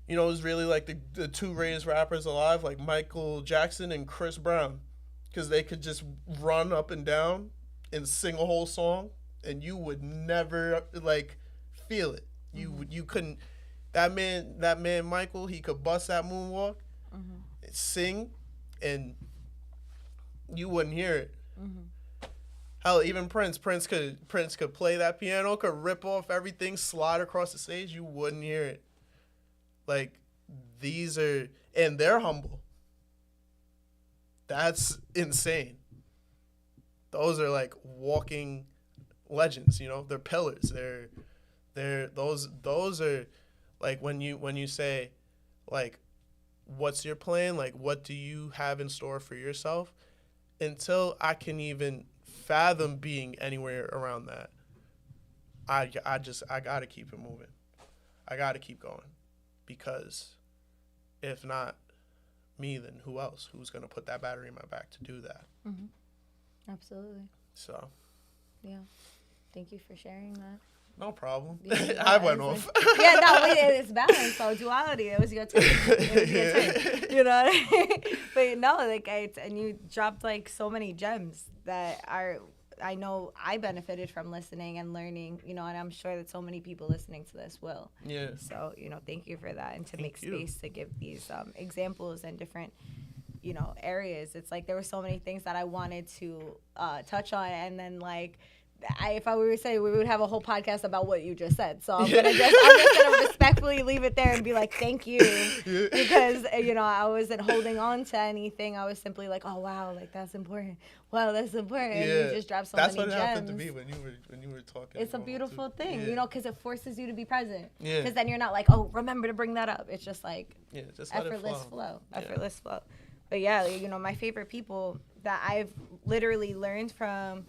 It was really like the two greatest rappers alive, like Michael Jackson and Chris Brown, because they could just run up and down and sing a whole song, and you would never like feel it. You couldn't. That man Michael, he could bust that moonwalk, sing, and you wouldn't hear it. Hell, even Prince could play that piano, could rip off everything, slide across the stage, you wouldn't hear it. Like, and they're humble. That's insane. Those are like walking legends, they're pillars. Those are like when you say like, what's your plan? Like, what do you have in store for yourself? Until I can even fathom being anywhere around that, I gotta keep it moving. I gotta keep going, because if not me, then who else? Who's gonna put that battery in my back to do that? Absolutely. So, yeah, thank you for sharing that. No problem. Yeah, I went off. Yeah, no, it's balanced. So duality, it was your turn. It was your turn. You know what I mean? But no, like and you dropped like so many gems that I know I benefited from listening and learning, and I'm sure that so many people listening to this will. Yeah. So, thank you for that, and to make space to give these examples and different, areas. It's like there were so many things that I wanted to touch on, and then like if I were to say, we would have a whole podcast about what you just said. So I'm just gonna respectfully leave it there and be like, thank you, because I wasn't holding on to anything. I was simply like, oh wow, like that's important. Wow, that's important. And you just dropped so that's many what gems. happened to me when you were talking. It's a beautiful thing, because it forces you to be present. Yeah. Because then you're not like, oh, remember to bring that up. It's just like just effortless flow. Yeah. Effortless flow. But yeah, my favorite people that I've literally learned from,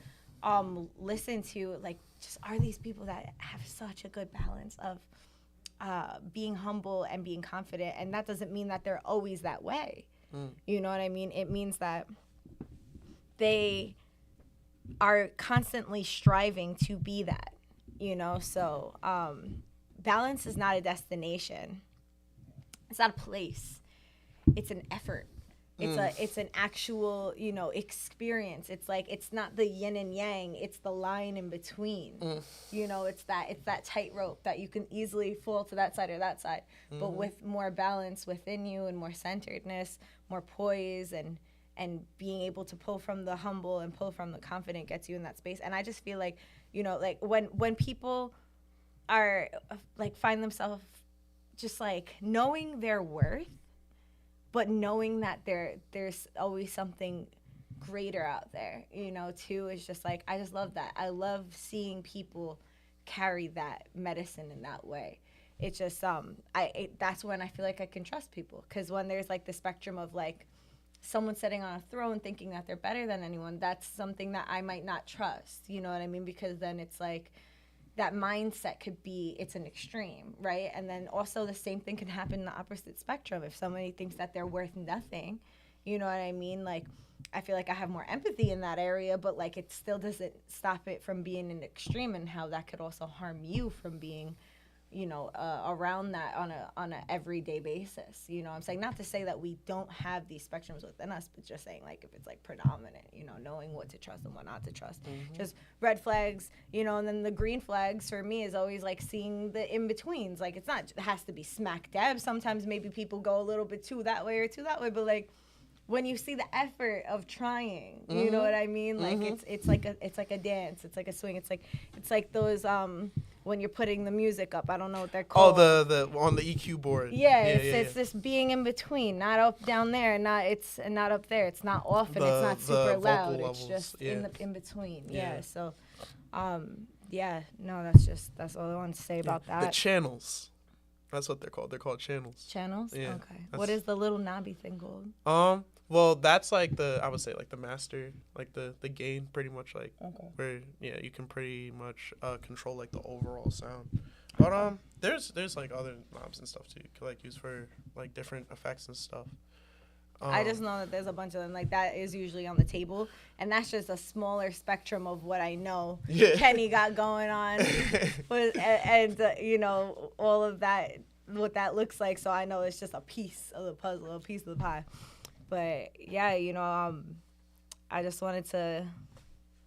listen to, like, just are these people that have such a good balance of being humble and being confident. And that doesn't mean that they're always that way. You know what I mean? It means that they are constantly striving to be that, So balance is not a destination. It's not a place. It's an effort. It's an actual, experience. It's like, it's not the yin and yang. It's the line in between. It's that tightrope that you can easily fall to that side or that side. But with more balance within you and more centeredness, more poise and being able to pull from the humble and pull from the confident gets you in that space. And I just feel like, like when people are like find themselves just like knowing their worth, but knowing that there's always something greater out there, too, is just like, I just love that. I love seeing people carry that medicine in that way. It's just, that's when I feel like I can trust people. Because when there's like the spectrum of like someone sitting on a throne thinking that they're better than anyone, that's something that I might not trust. You know what I mean? Because then it's like, that mindset could be, it's an extreme, right? And then also the same thing can happen in the opposite spectrum. If somebody thinks that they're worth nothing, you know what I mean? Like, I feel like I have more empathy in that area, but like it still doesn't stop it from being an extreme, and how that could also harm you from being, around that on a everyday basis. I'm saying, not to say that we don't have these spectrums within us, but just saying like if it's like predominant, knowing what to trust and what not to trust. Just red flags, and then the green flags for me is always like seeing the in-betweens. Like it has to be smack dab. Sometimes maybe people go a little bit too that way or too that way, but like when you see the effort of trying, you know what I mean? Like it's like a dance, it's like a swing, it's like those when you're putting the music up, I don't know what they're called. Oh, the on the EQ board. It's this being in between, not up down there, not up there. It's not off and it's not super loud. Levels, it's just in between. Yeah. So, that's all I wanted to say about that. The channels. That's what they're called. They're called channels. Channels? Yeah. Okay. What is the little knobby thing called? Well, that's like I would say like the master, like the gain, pretty much, like where you can pretty much control like the overall sound. But there's like other knobs and stuff too you can like use for like different effects and stuff. I just know that there's a bunch of them. Like that is usually on the table, and that's just a smaller spectrum of what I know Kenny got going on, and all of that, what that looks like. So I know it's just a piece of the puzzle, a piece of the pie. But yeah, I just wanted to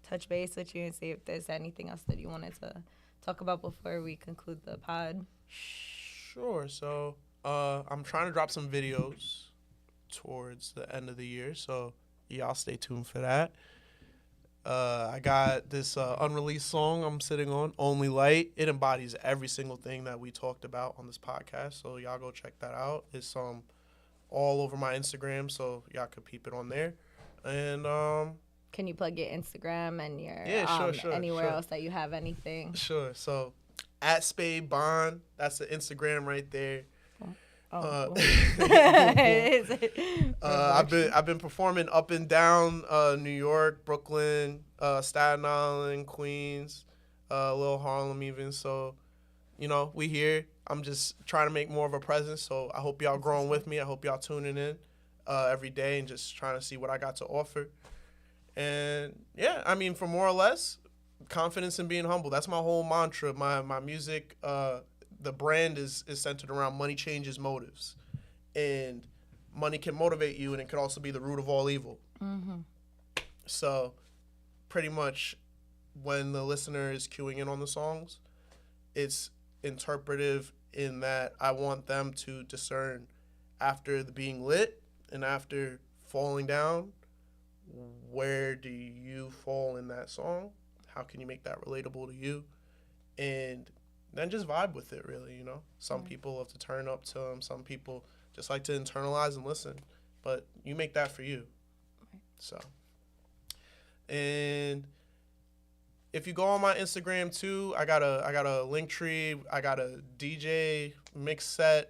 touch base with you and see if there's anything else that you wanted to talk about before we conclude the pod. Sure. So I'm trying to drop some videos towards the end of the year, so y'all stay tuned for that. I got this unreleased song I'm sitting on, Only Light. It embodies every single thing that we talked about on this podcast, so y'all go check that out. It's all over my Instagram, so y'all could peep it on there. And can you plug your Instagram and your sure, anywhere else that you have anything? Sure. So at Spade Bond, that's the Instagram right there. I've been performing up and down New York, Brooklyn, Staten Island, Queens, Little Harlem even. So, we here. I'm just trying to make more of a presence. So I hope y'all growing with me. I hope y'all tuning in every day and just trying to see what I got to offer. And for more or less, confidence and being humble. That's my whole mantra. My music, the brand is centered around money changes motives. And money can motivate you, and it could also be the root of all evil. So pretty much when the listener is cueing in on the songs, it's interpretive in that I want them to discern after the being lit and after falling down, where do you fall in that song? How can you make that relatable to you? And then just vibe with it, really, you know? Some people love to turn up to them. Some people just like to internalize and listen. But you make that for you. So, and if you go on my Instagram too, I got a link tree. I got a DJ mix set.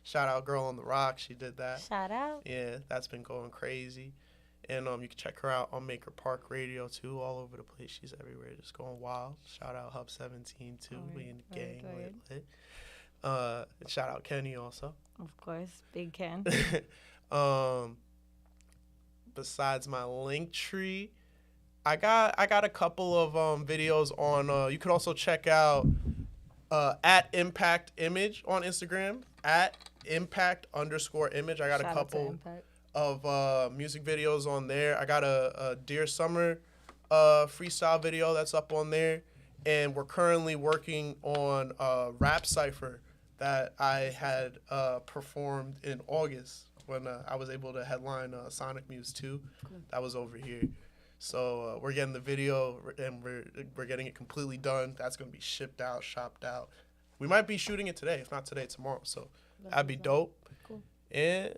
Shout out Girl on the Rock. She did that. Shout out. Yeah, that's been going crazy. And you can check her out on Maker Park Radio too, all over the place. She's everywhere, just going wild. Shout out Hub 17 too. We in the gang, lit. And shout out Kenny also. Of course, Big Ken. Besides my link tree, I got a couple of videos on. You could also check out at Impact Image on Instagram, at Impact_image. I got Shout a couple of music videos on there. I got a Dear Summer freestyle video that's up on there, and we're currently working on a rap cipher that I had performed in August when I was able to headline Sonic Muse 2. That was over here. So we're getting the video, and we're getting it completely done. That's going to be shipped out, shopped out. We might be shooting it today, if not today, tomorrow. So that'd be dope. Cool. And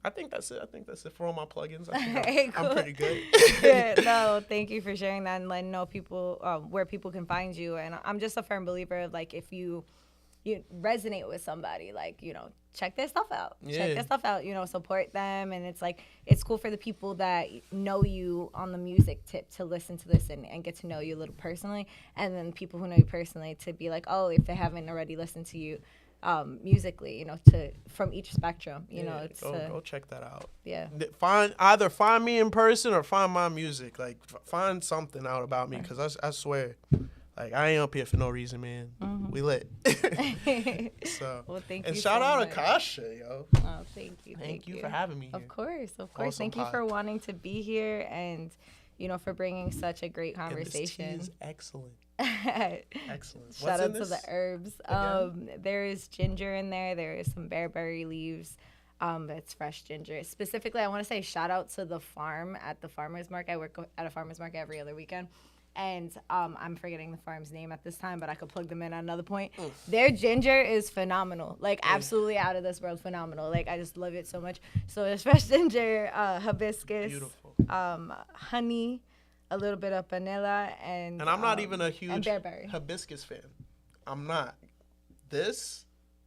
I think that's it. I think that's it for all my plugins. I think I'm pretty good. Yeah, no, thank you for sharing that and letting know people where people can find you. And I'm just a firm believer of, like, if you resonate with somebody, like, you know, check their stuff out. Yeah. Check their stuff out, you know, support them. And it's like, it's cool for the people that know you on the music tip to listen to this and get to know you a little personally. And then people who know you personally to be like, oh, if they haven't already listened to you musically, you know, from each spectrum, you know, it's go check that out. Yeah. Find me in person or find my music. Like, find something out about me, because I swear, like, I ain't up here for no reason, man. Mm-hmm. We lit. So, well, thank you. And shout out much. Akasha, yo. Oh, thank you. Thank you for having me here. Of course. Awesome. Thank you for wanting to be here and, you know, for bringing such a great conversation. And this tea is excellent. Excellent. Shout out to the herbs. There is ginger in there. There is some bearberry leaves. It's fresh ginger. Specifically, I want to say shout out to the farm at the farmer's market. I work at a farmer's market every other weekend. And I'm forgetting the farm's name at this time, but I could plug them in at another point. Their ginger is phenomenal. Like, absolutely out of this world phenomenal. Like, I just love it so much. So there's fresh ginger, hibiscus, honey, a little bit of vanilla, and I'm not even a huge hibiscus fan. I'm not.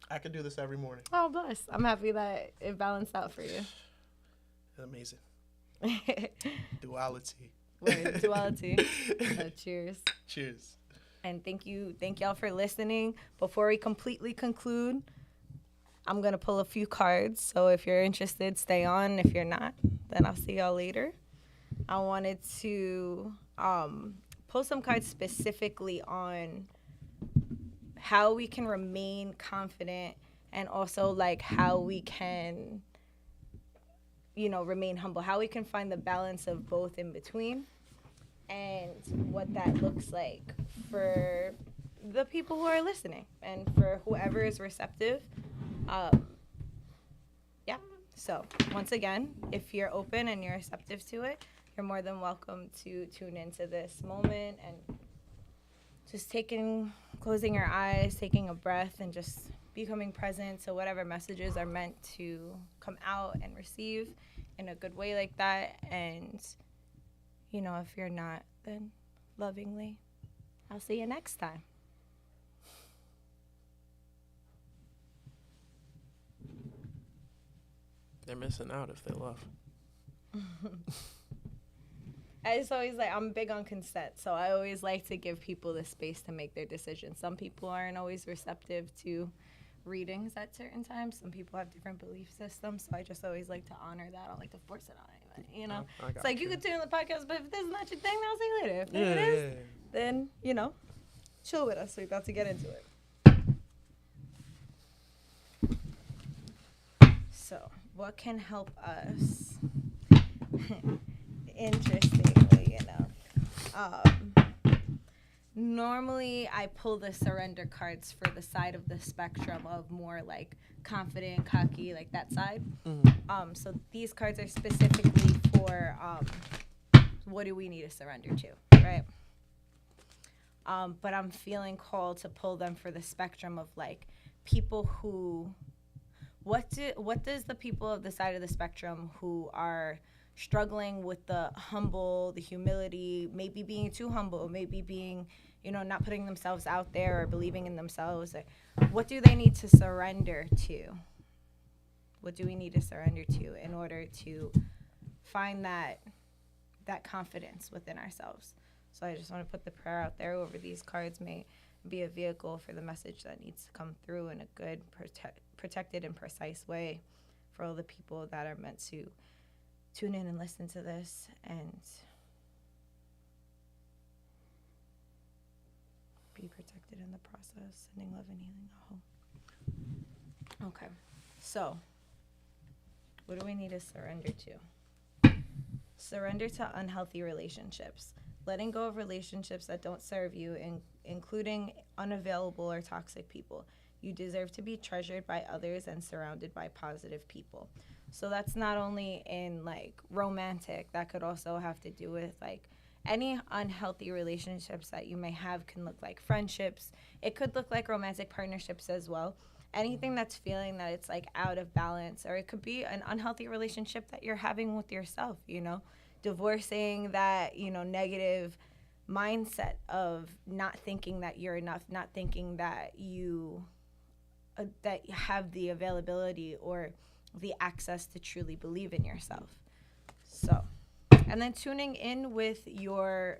I could do this every morning. Oh, bless. I'm happy that it balanced out for you. Amazing. Duality. Duality. Cheers. Cheers. And thank y'all for listening. Before we completely conclude, I'm going to pull a few cards. So if you're interested, stay on. If you're not, then I'll see y'all later. I wanted to pull some cards specifically on how we can remain confident and also, like, how we can, you know, remain humble, how we can find the balance of both in between, and what that looks like for the people who are listening and for whoever is receptive. Yeah. So once again, if you're open and you're receptive to it, you're more than welcome to tune into this moment and just closing your eyes, taking a breath, and just becoming present to whatever messages are meant to come out and receive in a good way like that. And, you know, if you're not, then lovingly, I'll see you next time. They're missing out if they love. I just always I'm big on consent, so I always like to give people the space to make their decisions. Some people aren't always receptive to readings at certain times. Some people have different belief systems, so I just always like to honor that. I don't like to force it on anybody, you know? It's like, you can tune in the podcast, but if this is not your thing, then I'll see you later. If it is, then, you know, chill with us. We're about to get into it. So, what can help us? Interestingly, you know, Normally, I pull the surrender cards for the side of the spectrum of more like confident, cocky, like that side. So these cards are specifically for what do we need to surrender to, right? But I'm feeling called to pull them for the spectrum of like people who, what does the people of the side of the spectrum who are struggling with the humble, the humility, maybe being too humble, maybe being, not putting themselves out there or believing in themselves. What do they need to surrender to? What do we need to surrender to in order to find that confidence within ourselves? So I just want to put the prayer out there over these cards. May be a vehicle for the message that needs to come through in a good, protected, and precise way for all the people that are meant to tune in and listen to this and be protected in the process, sending love and healing home. Okay, so what do we need to surrender to? Surrender to unhealthy relationships. Letting go of relationships that don't serve you, including unavailable or toxic people. You deserve to be treasured by others and surrounded by positive people. So that's not only in like romantic, that could also have to do with like any unhealthy relationships that you may have. Can look like friendships. It could look like romantic partnerships as well. Anything that's feeling that it's like out of balance, or it could be an unhealthy relationship that you're having with yourself, divorcing that, negative mindset of not thinking that you're enough, not thinking that you have the availability or the access to truly believe in yourself. So, and then tuning in with your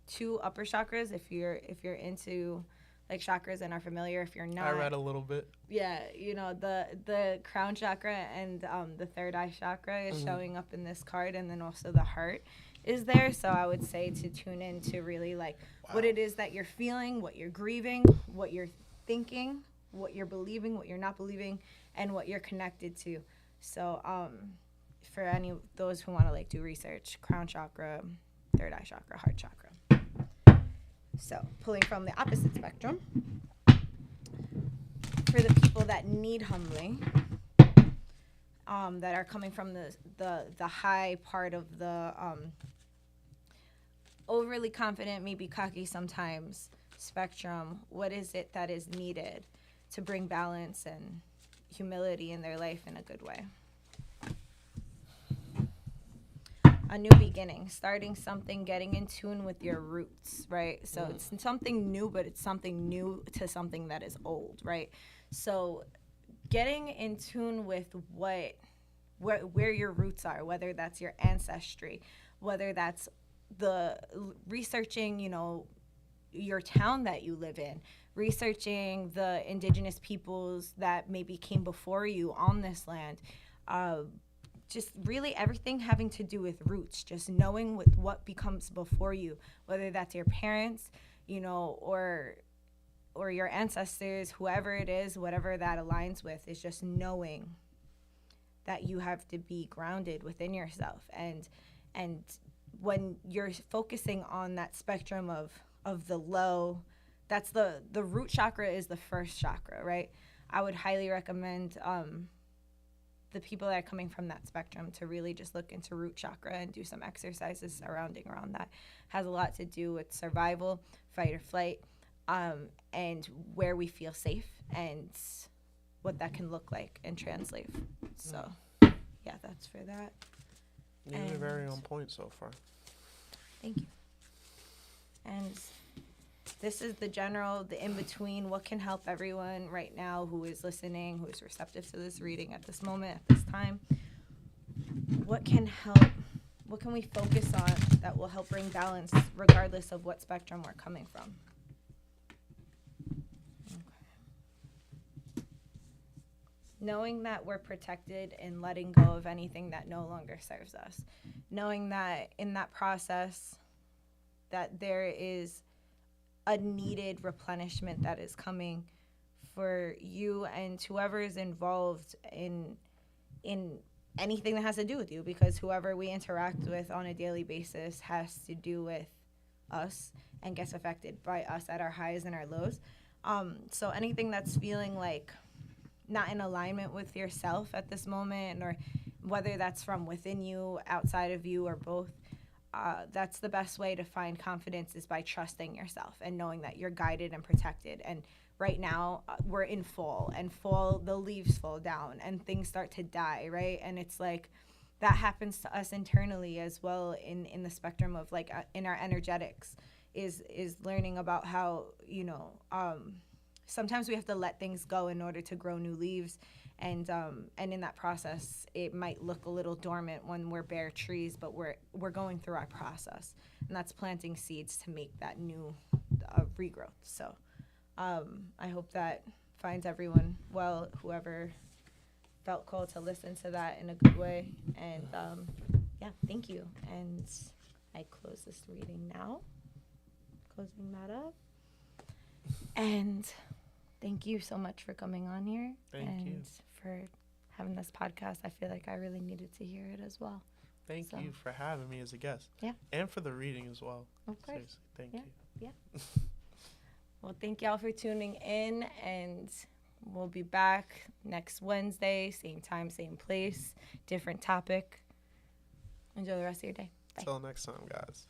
two upper chakras if you're into like chakras and are familiar. If you're not, I read a little bit. Yeah, the crown chakra and the third eye chakra is showing up in this card, and then also the heart is there. So I would say to tune in to really like what it is that you're feeling, what you're grieving, what you're thinking, what you're believing, what you're not believing, and what you're connected to. So for any of those who want to like do research, crown chakra, third eye chakra, heart chakra. So pulling from the opposite spectrum, for the people that need humbling, that are coming from the high part of the overly confident, maybe cocky sometimes spectrum, what is it that is needed to bring balance and humility in their life in a good way? A new beginning, starting something, getting in tune with your roots, right? So it's something new, but it's something new to something that is old, right? So getting in tune with where your roots are, whether that's your ancestry, whether that's the researching, your town that you live in, researching the indigenous peoples that maybe came before you on this land, just really everything having to do with roots, just knowing what becomes before you, whether that's your parents, or your ancestors, whoever it is, whatever that aligns with, is just knowing that you have to be grounded within yourself. And when you're focusing on that spectrum of the low, that's the root chakra is the first chakra, right? I would highly recommend the people that are coming from that spectrum to really just look into root chakra and do some exercises surrounding around that. Has a lot to do with survival, fight or flight, and where we feel safe and what that can look like and translate. So, yeah, that's for that. You're very on point so far. Thank you. And this is the in-between, what can help everyone right now who is listening, who is receptive to this reading at this moment, at this time. What can we focus on that will help bring balance regardless of what spectrum we're coming from? Okay. Knowing that we're protected and letting go of anything that no longer serves us. Knowing that in that process that there is a needed replenishment that is coming for you and whoever is involved in anything that has to do with you, because whoever we interact with on a daily basis has to do with us and gets affected by us at our highs and our lows. So anything that's feeling like not in alignment with yourself at this moment, or whether that's from within you, outside of you, or both, that's the best way to find confidence, is by trusting yourself and knowing that you're guided and protected. And right now, we're in fall, and fall, the leaves fall down and things start to die, right? And it's like that happens to us internally as well, in the spectrum of like in our energetics, is learning about how, sometimes we have to let things go in order to grow new leaves, and in that process it might look a little dormant when we're bare trees, but we're going through our process, and that's planting seeds to make that new regrowth. So I hope that finds everyone well, whoever felt called to listen to that in a good way. And yeah, thank you. And I close this reading now, closing that up. And thank you so much for coming on here. Thank you. For having this podcast. I feel like I really needed to hear it as well. Thank you for having me as a guest. Yeah. And for the reading as well. Of course. Seriously, thank you. Yeah. Well, thank y'all for tuning in, and we'll be back next Wednesday, same time, same place, different topic. Enjoy the rest of your day. Bye. Till next time, guys.